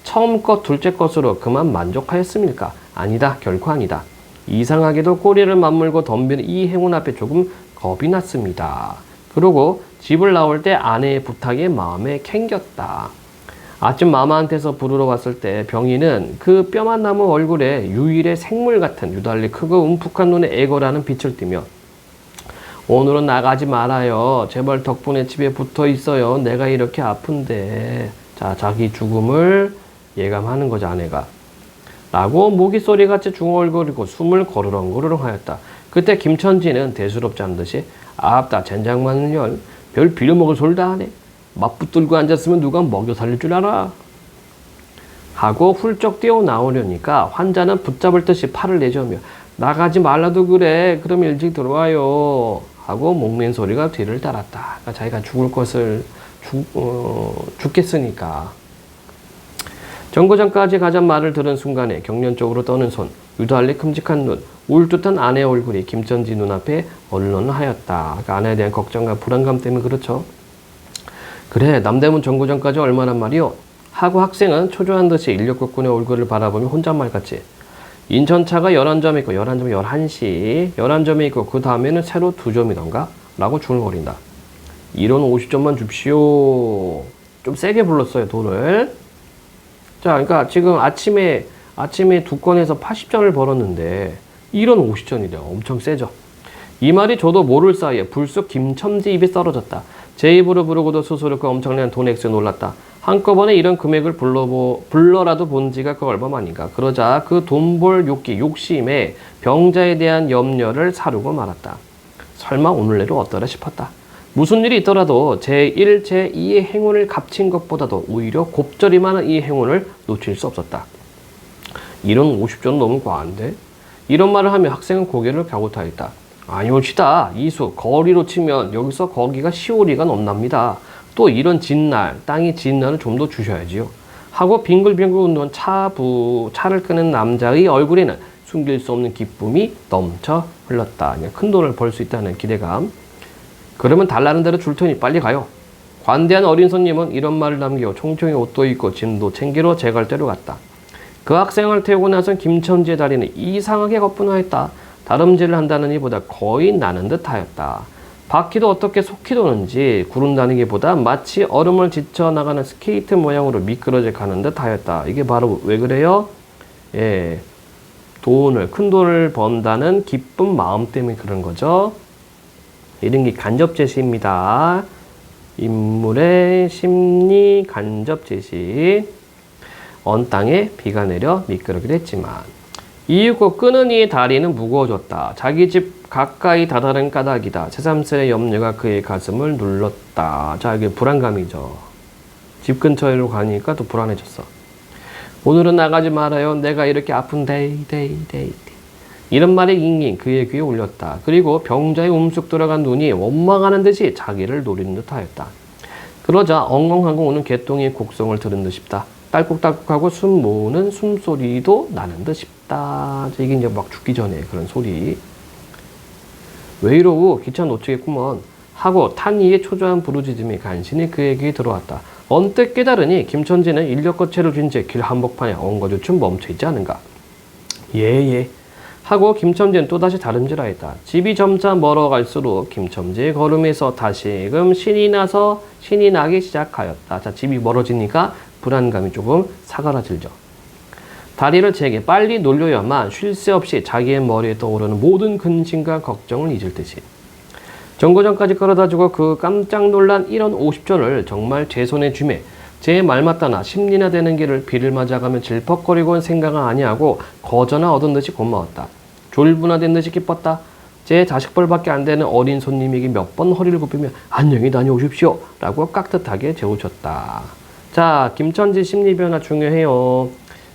처음 것, 둘째 것으로 그만 만족하였습니까? 아니다, 결코 아니다. 이상하게도 꼬리를 맞물고 덤비는 이 행운 앞에 조금 겁이 났습니다. 그러고 집을 나올 때 아내의 부탁에 마음에 캥겼다. 아침 마마한테서 부르러 왔을 때 병인은 그 뼈만 남은 얼굴에 유일의 생물 같은 유달리 크고 움푹한 눈에 애걸하는 빛을 띠며 오늘은 나가지 말아요. 제발 덕분에 집에 붙어 있어요. 내가 이렇게 아픈데. 자, 자기 죽음을 예감하는 거죠, 아내가. 라고 모기소리같이 중얼거리고 숨을 거르렁거르렁 하였다. 그때 김천지는 대수롭지 않은 듯이 아따 젠장만을 별 빌어먹을 소리를 다 하네. 맞붙들고 앉았으면 누가 먹여 살릴 줄 알아. 하고 훌쩍 뛰어나오려니까 환자는 붙잡을 듯이 팔을 내저으며 나가지 말라도 그래. 그럼 일찍 들어와요. 하고 목맨 소리가 뒤를 따랐다. 그러니까 자기가 죽을 것을 죽겠으니까. 정거장까지 가자는 말을 들은 순간에 경련 쪽으로 떠는 손, 유달리 큼직한 눈, 울듯한 아내의 얼굴이 김천지 눈앞에 얼른하였다. 그러니까 아내에 대한 걱정과 불안감 때문에 그렇죠. 그래, 남대문 정거장까지 얼마란 말이오? 하고 학생은 초조한 듯이 인력거꾼의 얼굴을 바라보며 혼잣말같이 인천차가 11점 있고 11점 11시 11점이 있고 그 다음에는 새로 2점이던가? 라고 중얼거린다. 이런 50점만 줍시오. 좀 세게 불렀어요, 돈을. 자, 그러니까 지금 아침에 두 건에서 80전을 벌었는데 이런 50전이래요. 엄청 세죠. 이 말이 저도 모를 사이에 불쑥 김천지 입에 썰어졌다. 제 입으로 부르고도 스스로 그 엄청난 돈 액수에 놀랐다. 한꺼번에 이런 금액을 불러라도 본 지가 그 얼마만인가. 그러자 그 돈 벌 욕심에 병자에 대한 염려를 사르고 말았다. 설마 오늘 내로 어떠라 싶었다. 무슨 일이 있더라도 제1, 제2의 행운을 값친 것보다도 오히려 곱절이 많은 이 행운을 놓칠 수 없었다. 이런 50조는 너무 과한데? 이런 말을 하며 학생은 고개를 갸웃하였다. 아니오시다. 이수 거리로 치면 여기서 거기가 시오리가 넘납니다. 또 이런 진날, 땅이 진날을 좀 더 주셔야지요. 하고 빙글빙글 웃는 차를 끄는 남자의 얼굴에는 숨길 수 없는 기쁨이 넘쳐 흘렀다. 큰 돈을 벌 수 있다는 기대감. 그러면 달라는 대로 줄 테니 빨리 가요. 관대한 어린 손님은 이런 말을 남기고 총총히 옷도 입고 짐도 챙기러 제갈대로 갔다. 그 학생을 태우고 나선 김천지의 다리는 이상하게 거뿐하였다. 다름질을 한다는 이보다 거의 나는 듯하였다. 바퀴도 어떻게 속히 도는지 구른다는 게보다 마치 얼음을 지쳐나가는 스케이트 모양으로 미끄러져 가는 듯하였다. 이게 바로 왜 그래요? 예, 큰 돈을 번다는 기쁜 마음 때문에 그런 거죠. 이런 게 간접 제시입니다. 인물의 심리 간접 제시. 언 땅에 비가 내려 미끄러기도 했지만 이윽고 끄는 이의 다리는 무거워졌다. 자기 집 가까이 다다른 까닭이다. 새삼스레 염려가 그의 가슴을 눌렀다. 자, 이게 불안감이죠. 집 근처로 가니까 또 불안해졌어. 오늘은 나가지 말아요. 내가 이렇게 아픈데. 이런 말이 잉잉 그의 귀에 울렸다. 그리고 병자의 움쑥 들어간 눈이 원망하는 듯이 자기를 노리는 듯하였다. 그러자 엉엉하고 오는 개똥이의 곡성을 들은 듯 싶다. 딸꾹딸꾹하고 숨 모으는 숨소리도 나는 듯 싶다. 이게 이제 막 죽기 전에 그런 소리. 왜 이러고 기차 놓치겠구먼 하고 탄이의 초조한 부르짖음이 간신히 그에게 들어왔다. 언뜻 깨달으니 김천지는 인력거체를 쥔 채 길 한복판에 엉거주춤 멈춰있지 않은가. 예 하고 김첨지는 또다시 다름질하였다. 집이 점차 멀어갈수록 김첨지의 걸음에서 다시금 신이 나기 시작하였다. 자, 집이 멀어지니까 불안감이 조금 사그라들죠. 다리를 제게 빨리 놀려야만 쉴 새 없이 자기의 머리에 떠오르는 모든 근심과 걱정을 잊을 듯이. 정거장까지 끌어다주고 그 깜짝 놀란 1원 50전을 정말 제 손에 쥐매 제 말 맞다나 심리나 되는 길을 비를 맞아가며 질퍽거리고 생각을 아니하고 거저나 얻은 듯이 고마웠다. 졸분화된 듯이 기뻤다. 제 자식벌밖에 안 되는 어린 손님에게 몇 번 허리를 굽히며 안녕히 다녀오십시오 라고 깍듯하게 재우쳤다. 자, 김천지 심리 변화 중요해요.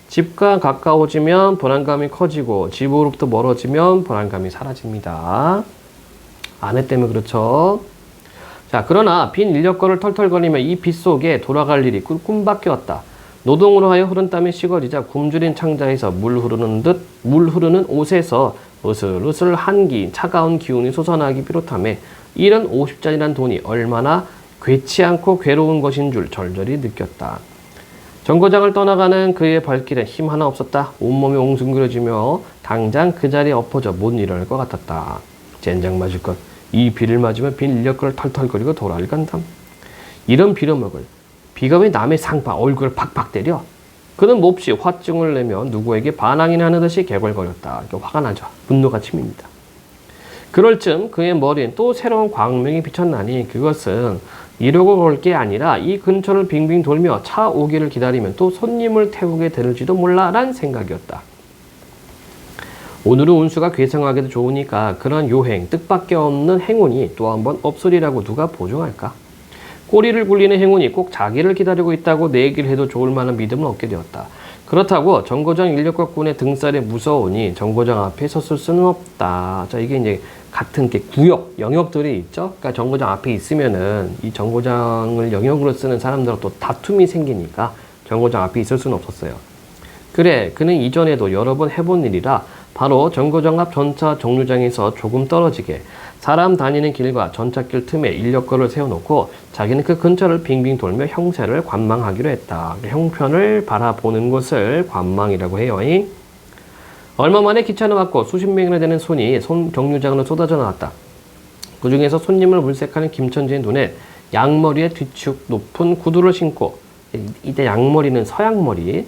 집과 가까워지면 불안감이 커지고 집으로부터 멀어지면 불안감이 사라집니다. 아내 때문에 그렇죠. 자, 그러나 빈 인력거를 털털거리며 이 빗 속에 돌아갈 일이 꿈밖에 왔다. 노동으로 하여 흐른 땀이 식어지자 굶주린 창자에서 물 흐르는 옷에서 으슬으슬 한기, 차가운 기운이 솟아나기 비롯하며 이런 50잔이란 돈이 얼마나 괴치 않고 괴로운 것인 줄 절절히 느꼈다. 정거장을 떠나가는 그의 발길에 힘 하나 없었다. 온몸이 옹숭그려지며 당장 그 자리에 엎어져 못 일어날 것 같았다. 젠장 맞을 것. 이 비를 맞으면 빈 인력거를 털털거리고 돌아올 간담. 이런 빌어먹을. 비가 왜 남의 상파 얼굴을 팍팍 때려? 그는 몹시 화증을 내며 누구에게 반항이나 하는 듯이 개걸거렸다. 화가 나죠. 분노가 치밉니다. 그럴 쯤 그의 머리엔 또 새로운 광명이 비쳤나니 그것은 이러고 걸 게 아니라 이 근처를 빙빙 돌며 차 오기를 기다리면 또 손님을 태우게 될지도 몰라 란 생각이었다. 오늘은 운수가 괴상하게도 좋으니까 그런 요행, 뜻밖에 없는 행운이 또 한 번 없으리라고 누가 보증할까? 꼬리를 굴리는 행운이 꼭 자기를 기다리고 있다고 내 얘기를 해도 좋을 만한 믿음을 얻게 되었다. 그렇다고 정거장 인력거꾼의 등살이 무서우니 정거장 앞에 섰을 수는 없다. 자, 이게 이제 같은 게 구역, 영역들이 있죠. 그러니까 정거장 앞에 있으면은 이 정거장을 영역으로 쓰는 사람들하고 또 다툼이 생기니까 정거장 앞에 있을 수는 없었어요. 그래, 그는 이전에도 여러 번 해본 일이라 바로 정거장 앞 전차 정류장에서 조금 떨어지게 사람 다니는 길과 전차길 틈에 인력거를 세워놓고 자기는 그 근처를 빙빙 돌며 형세를 관망하기로 했다. 형편을 바라보는 것을 관망이라고 해요. 얼마 만에 기차는 왔고 수십 명이나 되는 손이 정류장으로 쏟아져 나왔다. 그 중에서 손님을 물색하는 김천지의 눈에 양머리에 뒤축 높은 구두를 신고, 이때 양머리는 서양머리,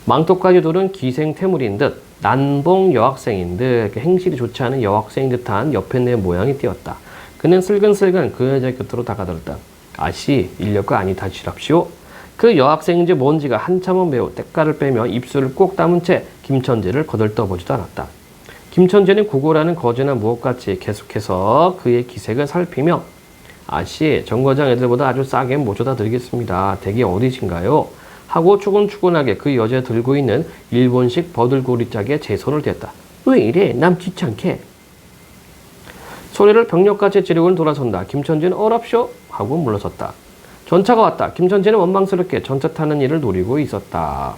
망토까지 두른 기생태물인 듯 난봉 여학생인 듯 행실이 좋지 않은 여학생인 듯한 옆에 내 모양이 띄었다. 그는 슬근슬근 그 여자 곁으로 다가들었다. 아씨, 인력거 아니 다시랍시오. 그 여학생인지 뭔지가 한참은 매우 때깔을 빼며 입술을 꼭 다문 채 김천지를 거들떠보지도 않았다. 김천지는 구고라는 거지나 무엇같이 계속해서 그의 기색을 살피며 아씨, 정거장 애들보다 아주 싸게 모셔다 드리겠습니다. 댁이 어디신가요? 하고 추근추근하게 그 여자 들고 있는 일본식 버들고리짝에 제 손을 댔다. 왜 이래? 남 귀찮게. 소리를 병력같이 지르고는 돌아선다. 김천지는 어랍쇼 하고 물러섰다. 전차가 왔다. 김천지는 원망스럽게 전차 타는 일을 노리고 있었다.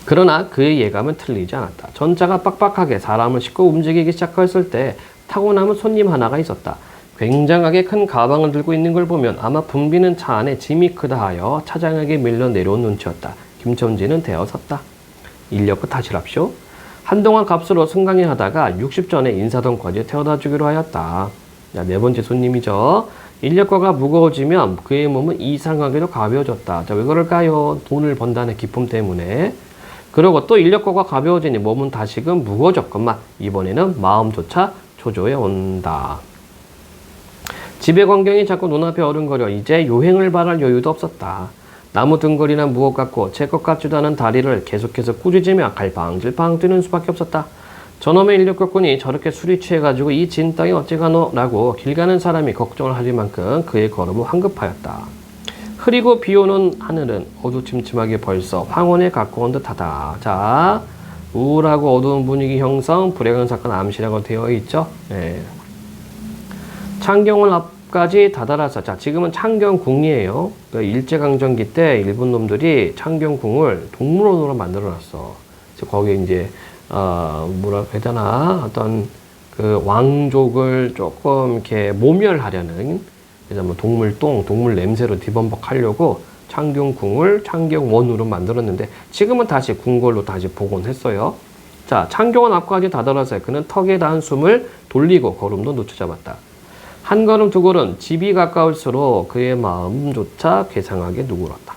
그러나 그의 예감은 틀리지 않았다. 전차가 빡빡하게 사람을 싣고 움직이기 시작했을 때 타고 남은 손님 하나가 있었다. 굉장하게 큰 가방을 들고 있는 걸 보면 아마 붐비는 차 안에 짐이 크다 하여 차장에게 밀려 내려온 눈치였다. 김천지는 대어섰다. 인력거 타시랍쇼. 한동안 값으로 승강에 하다가 60전에 인사동까지 태워다 주기로 하였다. 자, 네 번째 손님이죠. 인력거가 무거워지면 그의 몸은 이상하게도 가벼워졌다. 자, 왜 그럴까요? 돈을 번다는 기쁨 때문에. 그리고 또 인력거가 가벼워지니 몸은 다시금 무거워졌건만 이번에는 마음조차 초조해 온다. 집의 광경이 자꾸 눈앞에 어른거려 이제 요행을 바랄 여유도 없었다. 나무 등걸이나 무엇 같고 제 것 같지도 않은 다리를 계속해서 꾸짖으며 갈팡질팡 뛰는 수밖에 없었다. 저놈의 인력거꾼이 저렇게 술이 취해가지고 이 진땅이 어찌가노? 라고 길 가는 사람이 걱정을 하릴 만큼 그의 걸음은 황급하였다. 흐리고 비오는 하늘은 어두침침하게 벌써 황혼에 가까운 듯하다. 자, 우울하고 어두운 분위기 형성, 불행한 사건 암시라고 되어 있죠. 네. 창경원 앞까지 다다라서, 자, 지금은 창경궁이에요. 일제강점기 때 일본 놈들이 창경궁을 동물원으로 만들어놨어. 거기에 이제 뭐라고 해야 되나, 어떤 그 왕족을 조금 이렇게 모멸하려는, 그래서 뭐 동물똥, 동물 냄새로 뒤범벅하려고 창경궁을 창경원으로 만들었는데 지금은 다시 궁궐로 다시 복원했어요. 자, 창경원 앞까지 다다라서 그는 턱에 닿은 숨을 돌리고 걸음도 늦춰잡았다. 한 걸음 두 걸음 집이 가까울수록 그의 마음조차 괴상하게 누그렀다.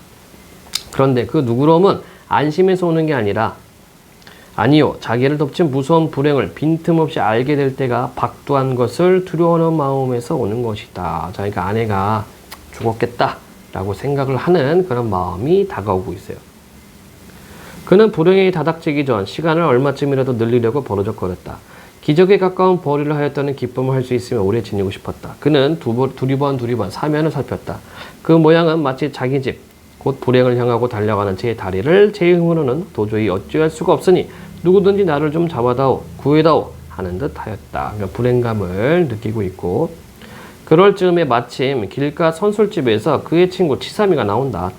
그런데 그 누그러움은 안심해서 오는 게 아니요, 자기를 덮친 무서운 불행을 빈틈없이 알게 될 때가 박두한 것을 두려워하는 마음에서 오는 것이다. 자, 그러니까 아내가 죽었겠다라고 생각을 하는 그런 마음이 다가오고 있어요. 그는 불행에 다닥치기 전 시간을 얼마쯤이라도 늘리려고 버르적거렸다. 기적에 가까운 벌이를 하였다는 기쁨을 할 수 있으면 오래 지내고 싶었다. 그는 두리번 사면을 살폈다. 그 모양은 마치 자기 집, 곧 불행을 향하고 달려가는 제 다리를 제 힘으로는 도저히 어찌할 수가 없으니 누구든지 나를 좀 잡아다오, 구해다오 하는 듯 하였다. 그러니까 불행감을 느끼고 있고, 그럴 즈음에 마침 길가 선술집에서 그의 친구 치삼이가 나온다.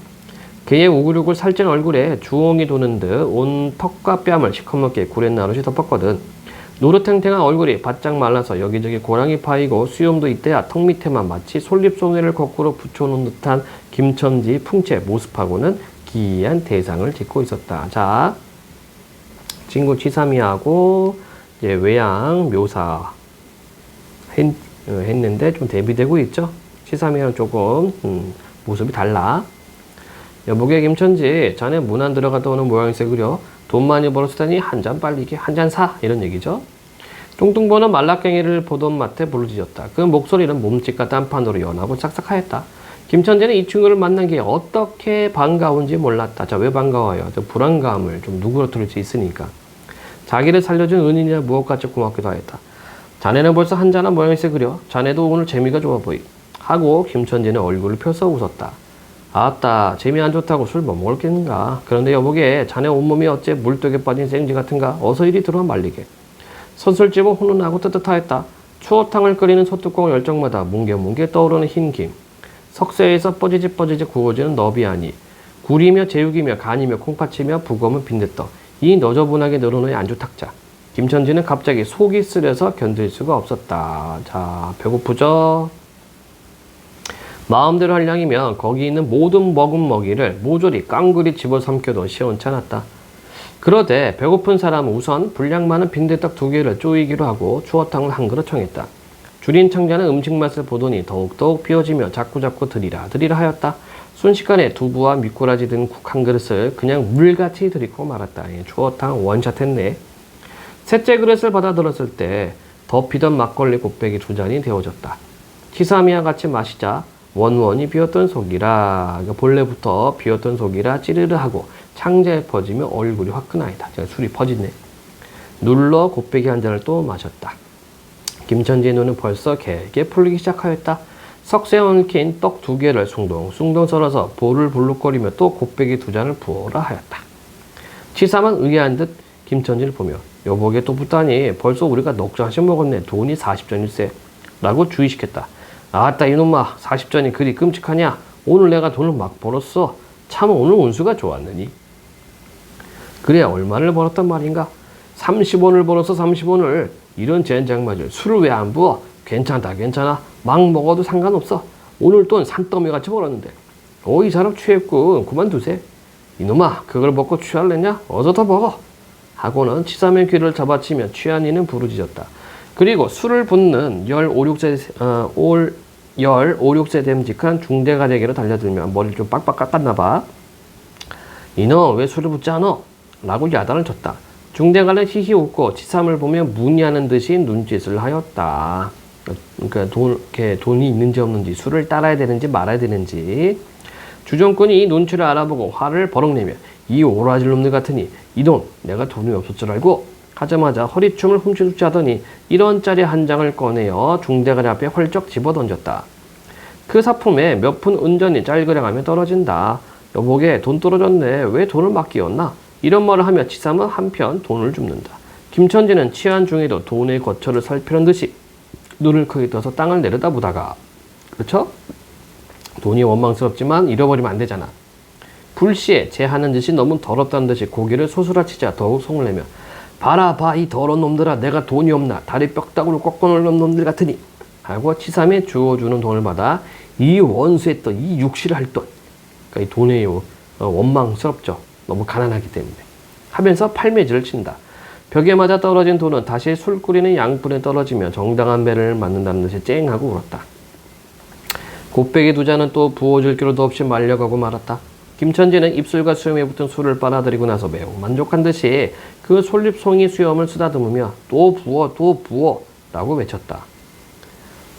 그의 우글우글 살찐 얼굴에 주홍이 도는 듯 온 턱과 뺨을 시커멓게 구렛나룻이 덮었거든. 노릇탱탱한 얼굴이 바짝 말라서 여기저기 고랑이 파이고 수염도 이때야 턱 밑에만 마치 솔잎송이를 거꾸로 붙여놓은 듯한 김천지 풍채 모습하고는 기이한 대상을 짓고 있었다. 자, 친구 치삼이하고 이제 외양 묘사 했는데 좀 대비되고 있죠. 치삼이랑 조금 모습이 달라. 여보게 김천지, 자네 문 안 들어갔다 오는 모양이세 그려. 돈 많이 벌었으다니 한 잔 빨리게 한 잔 사, 이런 얘기죠. 뚱뚱보는 말라깽이를 보던 마트에 부르짖었다. 그 목소리는 몸집과 딴판으로 연하고 싹싹하였다. 김천재는 이 친구를 만난 게 어떻게 반가운지 몰랐다. 자, 왜 반가워요? 저 불안감을 좀 누그러뜨릴 수 있으니까. 자기를 살려준 은인이라 무엇같이 고맙기도 하였다. 자네는 벌써 한잔한 모양일세 그려. 자네도 오늘 재미가 좋아 보이. 하고 김천재는 얼굴을 펴서 웃었다. 아따, 재미 안 좋다고 술 못 먹을겠는가. 그런데 여보게, 자네 온몸이 어째 물독에 빠진 생쥐 같은가. 어서 이리 들어와 말리게. 선술집은 훈훈하고 뜨뜻하였다. 추어탕을 끓이는 솥뚜껑 열정마다 뭉게뭉게 떠오르는 흰김. 석쇠에서 뻐지직 구워지는 너비아니. 굴이며 제육이며 간이며 콩팥이며 북어문 빈대떡. 이 너저분하게 늘어놓은 안주탁자. 김천지는 갑자기 속이 쓰려서 견딜 수가 없었다. 자, 배고프죠? 마음대로 할 양이면 거기 있는 모든 먹은 먹이를 모조리 깡그리 집어삼켜도 시원치 않았다. 그러되 배고픈 사람은 우선 분량 많은 빈대떡 2개를 쪼이기로 하고 추어탕을 한 그릇 청했다. 줄인 창자는 음식 맛을 보더니 더욱더욱 비워지며 자꾸자꾸 드리라 하였다. 순식간에 두부와 미꾸라지 든 국 한 그릇을 그냥 물같이 들이고 말았다. 추어탕 원샷 했네. 셋째 그릇을 받아들었을 때 덮이던 막걸리 곱빼기 2잔이 데워졌다. 치사미와 같이 마시자 원원이 비었던 속이라, 그러니까 본래부터 비었던 속이라 찌르르하고 창자에 퍼지며 얼굴이 화끈하이다. 제가 술이 퍼지네. 눌러 곱빼기 한 잔을 또 마셨다. 김천지의 눈은 벌써 개게 풀리기 시작하였다. 석쇠에 얹힌 떡 2개를 숭덩숭덩 썰어서 볼을 불룩거리며 또 곱빼기 2잔을 부어라 하였다. 치삼은 의아한 듯 김천지를 보며 여보게 또 붙다니 벌써 우리가 넉 잔씩 먹었네. 돈이 40전일세. 라고 주의시켰다. 아따 이놈아 40전이 그리 끔찍하냐. 오늘 내가 돈을 막 벌었어. 참 오늘 운수가 좋았느니. 그래 얼마를 벌었단 말인가. 30원을 벌어서 30원을. 이런 젠장맞을 술을 왜 안 부어. 괜찮다 괜찮아. 막 먹어도 상관없어. 오늘 돈 산더미같이 벌었는데. 이 사람 취했군. 그만두세. 이놈아 그걸 먹고 취할랬냐. 어서 더 먹어. 하고는 치삼의 귀를 잡아치며 취한 이는 부르짖었다. 그리고 술을 붓는 15,6세 됨직한 중대가리에게로 달려들며 머리를 좀 빡빡 깎았나봐. 이놈 왜 술을 붓지 않어? 라고 야단을 쳤다. 중대가리는 히히 웃고 치삼을 보며 문의하는 듯이 눈짓을 하였다. 그러니까 돈이 있는지 없는지, 술을 따라야 되는지 말아야 되는지. 주정꾼이 이 눈치를 알아보고 화를 버럭내며 이 오라질 놈들 같으니 이 돈 내가 돈이 없을 줄 알고. 하자마자 허리춤을 훔치훔치 하더니 1원짜리 한 장을 꺼내어 중대가리 앞에 헐쩍 집어던졌다. 그 사품에 몇 푼 은전이 짤그량하며 떨어진다. 여보게 돈 떨어졌네. 왜 돈을 막 끼웠나? 이런 말을 하며 치삼은 한편 돈을 줍는다. 김천지는 취한 중에도 돈의 거처를 살피는 듯이 눈을 크게 떠서 땅을 내려다보다가, 그렇죠? 돈이 원망스럽지만 잃어버리면 안 되잖아. 불시에 제하는 듯이 너무 더럽다는 듯이 고개를 소스라치자 더욱 속을 내며 봐라 봐 이 더러운 놈들아 내가 돈이 없나 다리 뼈다구로 꺾어놓는 놈들 같으니 하고 치삼에 주어주는 돈을 받아 이 원수했던 이 육실을 할 돈, 그러니까 이 돈의 원망스럽죠. 너무 가난하기 때문에 하면서 팔매질을 친다. 벽에 맞아 떨어진 돈은 다시 술 끓이는 양푼에 떨어지며 정당한 배를 맞는다는 듯이 쨍하고 울었다. 곱배기 두 잔은 또 부어줄 기로도 없이 말려가고 말았다. 김천지는 입술과 수염에 붙은 술을 빨아들이고 나서 매우 만족한 듯이 그 솔잎송이 수염을 쓰다듬으며 또 부어 라고 외쳤다.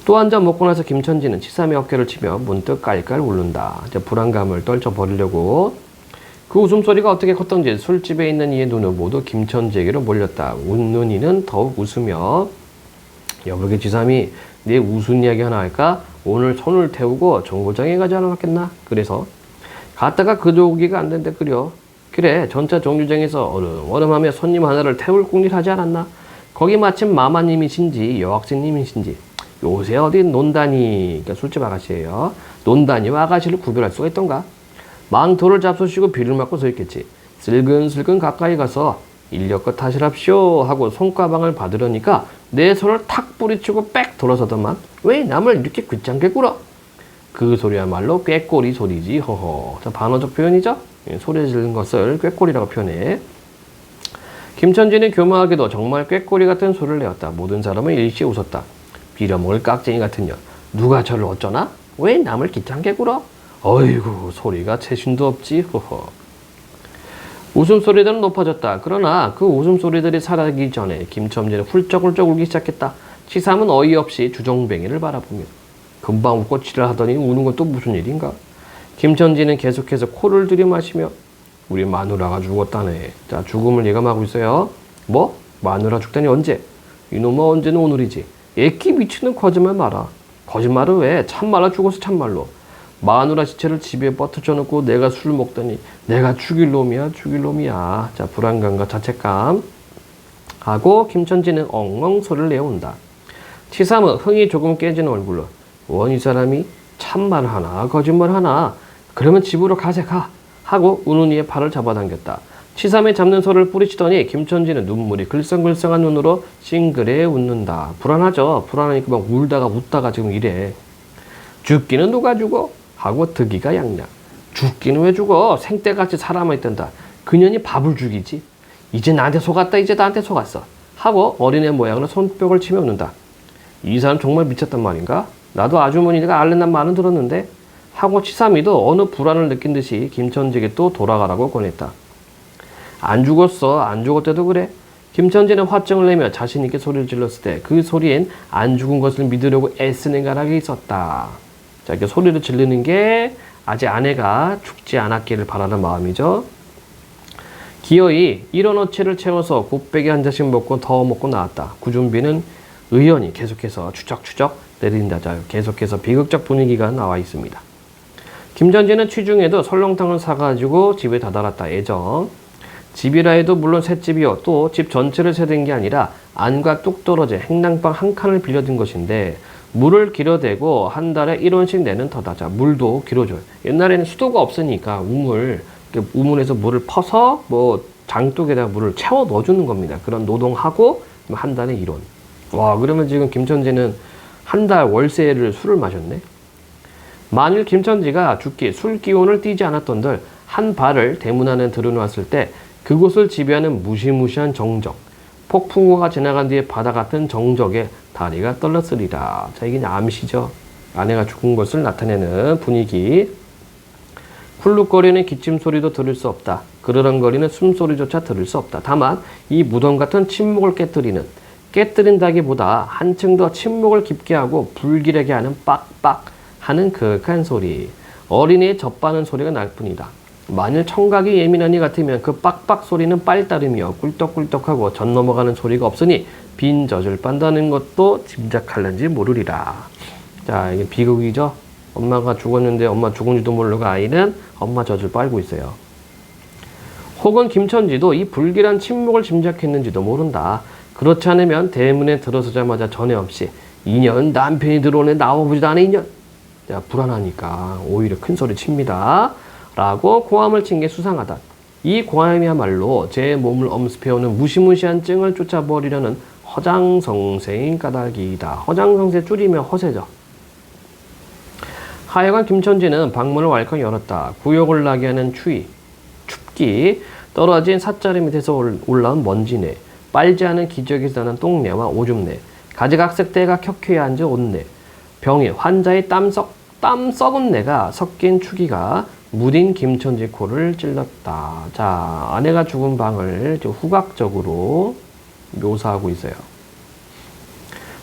또 한 잔 먹고 나서 김천지는 치삼의 어깨를 치며 문득 깔깔 웃는다. 이제 불안감을 떨쳐버리려고. 그 웃음소리가 어떻게 컸던지 술집에 있는 이의 눈은 모두 김천지에게로 몰렸다. 웃는 이는 더욱 웃으며 여보게 치삼이 네 웃은 이야기 하나 할까? 오늘 손을 태우고 정거장에 가지 않았겠나? 그래서 갔다가 그 조기가 안 된대 그려. 그래 전차 정류장에서 얼음하며 손님 하나를 태울 궁리를 하지 않았나? 거기 마침 마마님이신지 여학생님이신지 요새 어디 논다니, 그러니까 술집 아가씨예요. 논다니와 아가씨를 구별할 수가 있던가? 망토를 잡수시고 비를 맞고 서 있겠지. 슬근슬근 가까이 가서 인력껏 타시랍쇼 하고 손가방을 받으려니까 내 손을 탁 뿌리치고 빽 돌아서더만 왜 남을 이렇게 귀찮게 굴어? 그 소리야말로 꾀꼬리 소리지. 허허. 자, 반어적 표현이죠? 소리 지르는 것을 꾀꼬리라고 표현해. 김천진이 교묘하게도 정말 꾀꼬리 같은 소리를 내었다. 모든 사람은 일시에 웃었다. 빌어먹을 깍쟁이 같은 년. 누가 저를 어쩌나? 왜 남을 귀찮게 굴어? 어이구 소리가 채신도 없지. 허허. 웃음소리들은 높아졌다. 그러나 그 웃음소리들이 사라지기 전에 김천진은 훌쩍훌쩍 울기 시작했다. 치삼은 어이없이 주정뱅이를 바라보며 금방 웃고 치를 하더니 우는 건 또 무슨 일인가? 김천지는 계속해서 코를 들이마시며 우리 마누라가 죽었다네. 자, 죽음을 예감하고 있어요. 뭐? 마누라 죽다니 언제? 이놈아 언제는 오늘이지. 애끼 미치는 거짓말 마라. 거짓말은 왜? 참말로 죽어서 참말로. 마누라 시체를 집에 뻗쳐 놓고 내가 술 먹더니 내가 죽일 놈이야. 자, 불안감과 자책감 하고 김천지는 엉엉 소리를 내어온다. 치삼은 흥이 조금 깨진 얼굴로 이 사람이 참말 하나 거짓말 하나 그러면 집으로 가세 가 하고 은훈이의 팔을 잡아당겼다. 치삼의 잡는 소리를 뿌리치더니 김천지는 눈물이 글썽글썽한 눈으로 싱그레 웃는다. 불안하죠. 불안하니까 막 울다가 웃다가 지금 이래. 죽기는 누가 죽어? 하고 득이가 양양. 죽기는 왜 죽어? 생때같이 살아만 있단다. 그년이 밥을 죽이지. 이제 나한테 속았다. 이제 나한테 속았어. 하고 어린애 모양으로 손뼉을 치며 웃는다. 이 사람 정말 미쳤단 말인가? 나도 아주머니가 알른단 말은 들었는데 하고 치삼이도 어느 불안을 느낀 듯이 김천지에게 또 돌아가라고 권했다. 안 죽었어. 안 죽었대도 그래. 김천지는 화증을 내며 자신 있게 소리를 질렀을 때 그 소리엔 안 죽은 것을 믿으려고 애쓰는 가락이 있었다. 자, 이렇게 소리를 지르는 게 아직 아내가 죽지 않았기를 바라는 마음이죠. 기어이 이런 어치를 채워서 곱배기 한 잔씩 먹고 더 먹고 나왔다. 구준비는 의연히 계속해서 추적추적 내린다. 자, 계속해서 비극적 분위기가 나와 있습니다. 김전지는 취중에도 설렁탕을 사가지고 집에 다다랐다. 애정. 집이라 해도 물론 셋집이요. 또 집 전체를 세댄 게 아니라 안과 뚝 떨어진 행랑방 한 칸을 빌려든 것인데 물을 길어대고 한 달에 1원씩 내는 터다. 자, 물도 길어줘요. 옛날에는 수도가 없으니까 우물에서 물을 퍼서 뭐 장독에다가 물을 채워 넣어주는 겁니다. 그런 노동하고 한 달에 1원. 와, 그러면 지금 김천지는 한 달 월세를 술을 마셨네. 만일 김천지가 죽기 술 기운을 띠지 않았던들 한 발을 대문 안에 들여놓았을 때 그곳을 지배하는 무시무시한 정적, 폭풍우가 지나간 뒤에 바다 같은 정적에 다리가 떨렸으리라. 자, 이게 암시죠. 아내가 죽은 것을 나타내는 분위기. 쿨룩거리는 기침 소리도 들을 수 없다. 그르렁거리는 숨소리조차 들을 수 없다. 다만 이 무덤 같은 침묵을 깨뜨린다기보다 한층 더 침묵을 깊게 하고 불길하게 하는 빡빡 하는 그윽한 소리. 어린이의 젖바는 소리가 날 뿐이다. 만일 청각이 예민한 이 같으면 그 빡빡 소리는 빨따름이요. 꿀떡꿀떡하고 젖 넘어가는 소리가 없으니 빈 젖을 빤다는 것도 짐작할는지 모르리라. 자, 이게 비극이죠. 엄마가 죽었는데 엄마 죽은지도 모르고 아이는 엄마 젖을 빨고 있어요. 혹은 김천지도 이 불길한 침묵을 짐작했는지도 모른다. 그렇지 않으면 대문에 들어서자마자 전에 없이 2년 남편이 들어오네 나와보지도 않아 2년. 자, 불안하니까 오히려 큰 소리 칩니다. 라고 고함을 친 게 수상하다. 이 고함이야말로 제 몸을 엄습해오는 무시무시한 증을 쫓아버리려는 허장성세인 까닭이다. 허장성세 줄이면 허세죠. 하여간 김천지는 방문을 왈칵 열었다. 구역을 나게 하는 춥기, 떨어진 사자리 밑에서 올라온 먼지내, 빨지 않은 기저귀에서 나는 똥내와 오줌내, 가지각색대가 켜켜이 앉아 온내, 병이 환자의 땀 썩은 내가 섞인 추기가 무딘 김천지 코를 찔렀다. 자, 아내가 죽은 방을 후각적으로 묘사하고 있어요.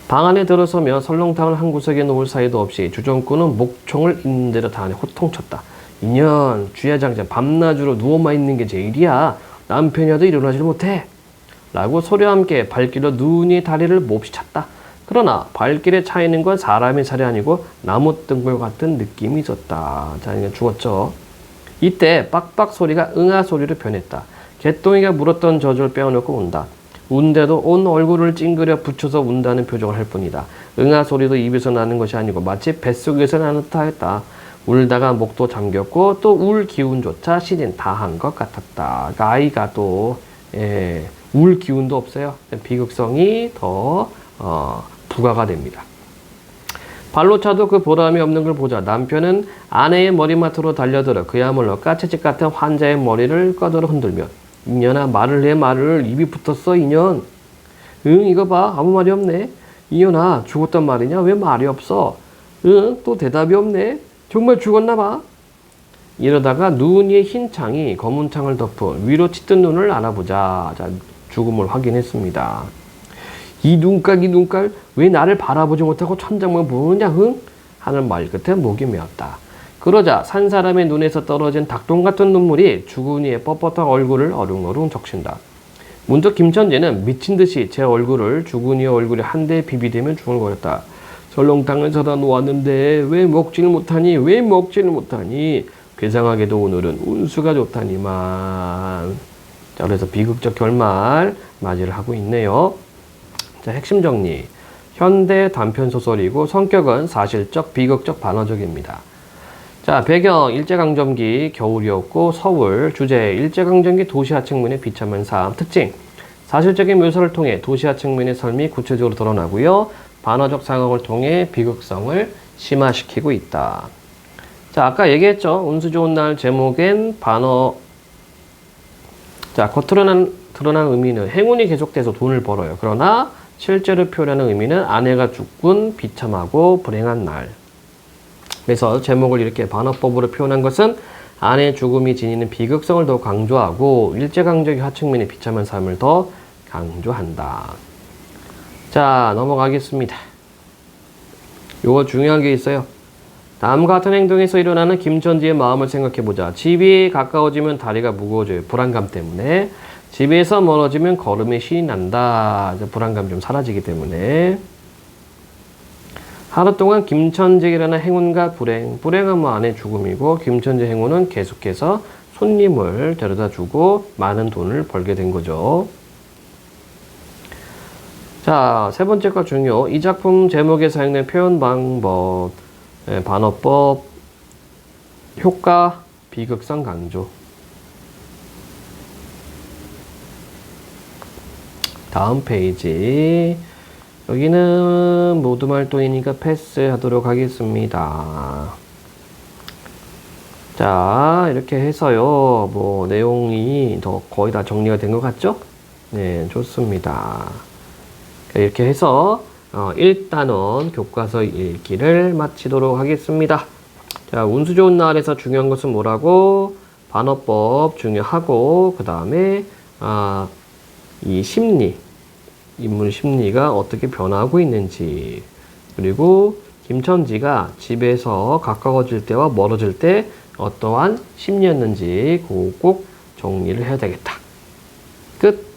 방 안에 들어서며 설렁탕을 한 구석에 놓을 사이도 없이 주정꾼은 목총을 있는 대로 다 안에 호통쳤다. 2년 주야장자 밤낮으로 누워만 있는 게 제일이야. 남편이라도 일어나질 못해. 라고 소리와 함께 발길로 눈이 다리를 몹시 찼다. 그러나 발길에 차이는 건 사람의 살이 아니고 나무 뜬굴 같은 느낌이 있었다. 자, 이제 죽었죠. 이때 빡빡 소리가 응아 소리로 변했다. 개똥이가 물었던 젖을 빼어놓고 운다. 운데도 온 얼굴을 찡그려 붙여서 운다는 표정을 할 뿐이다. 응아 소리도 입에서 나는 것이 아니고 마치 뱃속에서 나는 듯하였다. 울다가 목도 잠겼고 또 울 기운조차 시린 다한 것 같았다. 그러니까 아이가 또 울 기운도 없어요. 비극성이 더 부과가 됩니다. 발로 차도 그 보람이 없는 걸 보자 남편은 아내의 머리맡으로 달려들어 그야말로 까치집 같은 환자의 머리를 꺼들어 흔들며 이년아 말을 해 말을 입이 붙었어 이년. 응 이거 봐 아무 말이 없네. 이년아 죽었단 말이냐 왜 말이 없어. 응 또 대답이 없네. 정말 죽었나 봐. 이러다가 눈 위에 흰 창이 검은 창을 덮은 위로 치뜬 눈을 알아보자. 자, 죽음을 확인했습니다. 이 눈깔 왜 나를 바라보지 못하고 천장만 보느냐 흥? 하는 말 끝에 목이 메었다. 그러자 산 사람의 눈에서 떨어진 닭똥 같은 눈물이 죽은 이의 뻣뻣한 얼굴을 어릉어릉 적신다. 문득 김천재는 미친 듯이 제 얼굴을 죽은 이의 얼굴에 한 대 비비대며 중얼거렸다. 설렁탕을 사다 놓았는데 왜 먹지를 못하니 괴상하게도 오늘은 운수가 좋다니만. 자, 그래서 비극적 결말 맞이를 하고 있네요. 자, 핵심 정리. 현대 단편소설이고 성격은 사실적, 비극적, 반어적입니다. 자, 배경 일제강점기 겨울이었고 서울. 주제 일제강점기 도시하층민의 비참한 삶. 특징 사실적인 묘사를 통해 도시하층민의 삶이 구체적으로 드러나고요. 반어적 상황을 통해 비극성을 심화시키고 있다. 자, 아까 얘기했죠. 운수 좋은 날 제목엔 반어. 자, 겉으로 드러난 의미는 행운이 계속돼서 돈을 벌어요. 그러나 실제로 표현하는 의미는 아내가 죽군 비참하고 불행한 날. 그래서 제목을 이렇게 반어법으로 표현한 것은 아내의 죽음이 지니는 비극성을 더 강조하고 일제강점기 하층민의 비참한 삶을 더 강조한다. 자, 넘어가겠습니다. 요거 중요한 게 있어요. 다음과 같은 행동에서 일어나는 김천지의 마음을 생각해보자. 집이 가까워지면 다리가 무거워져요. 불안감 때문에. 집에서 멀어지면 걸음에 신이 난다. 불안감 좀 사라지기 때문에. 하루 동안 김천지에 일어난 행운과 불행. 불행은 뭐 아내 죽음이고 김천지 행운은 계속해서 손님을 데려다 주고 많은 돈을 벌게 된 거죠. 자, 세 번째 거 중요. 이 작품 제목에 사용된 표현 방법, 반어법, 효과, 비극성 강조. 다음 페이지. 여기는 모두 말동이니까 패스하도록 하겠습니다. 자, 이렇게 해서요. 뭐 내용이 더 거의 다 정리가 된 것 같죠? 네, 좋습니다. 이렇게 해서 1단원 교과서 읽기를 마치도록 하겠습니다. 자, 운수 좋은 날에서 중요한 것은 뭐라고? 반어법 중요하고, 그 다음에 이 심리, 인물 심리가 어떻게 변하고 있는지, 그리고 김천지가 집에서 가까워질 때와 멀어질 때 어떠한 심리였는지 꼭 정리를 해야 되겠다. 끝.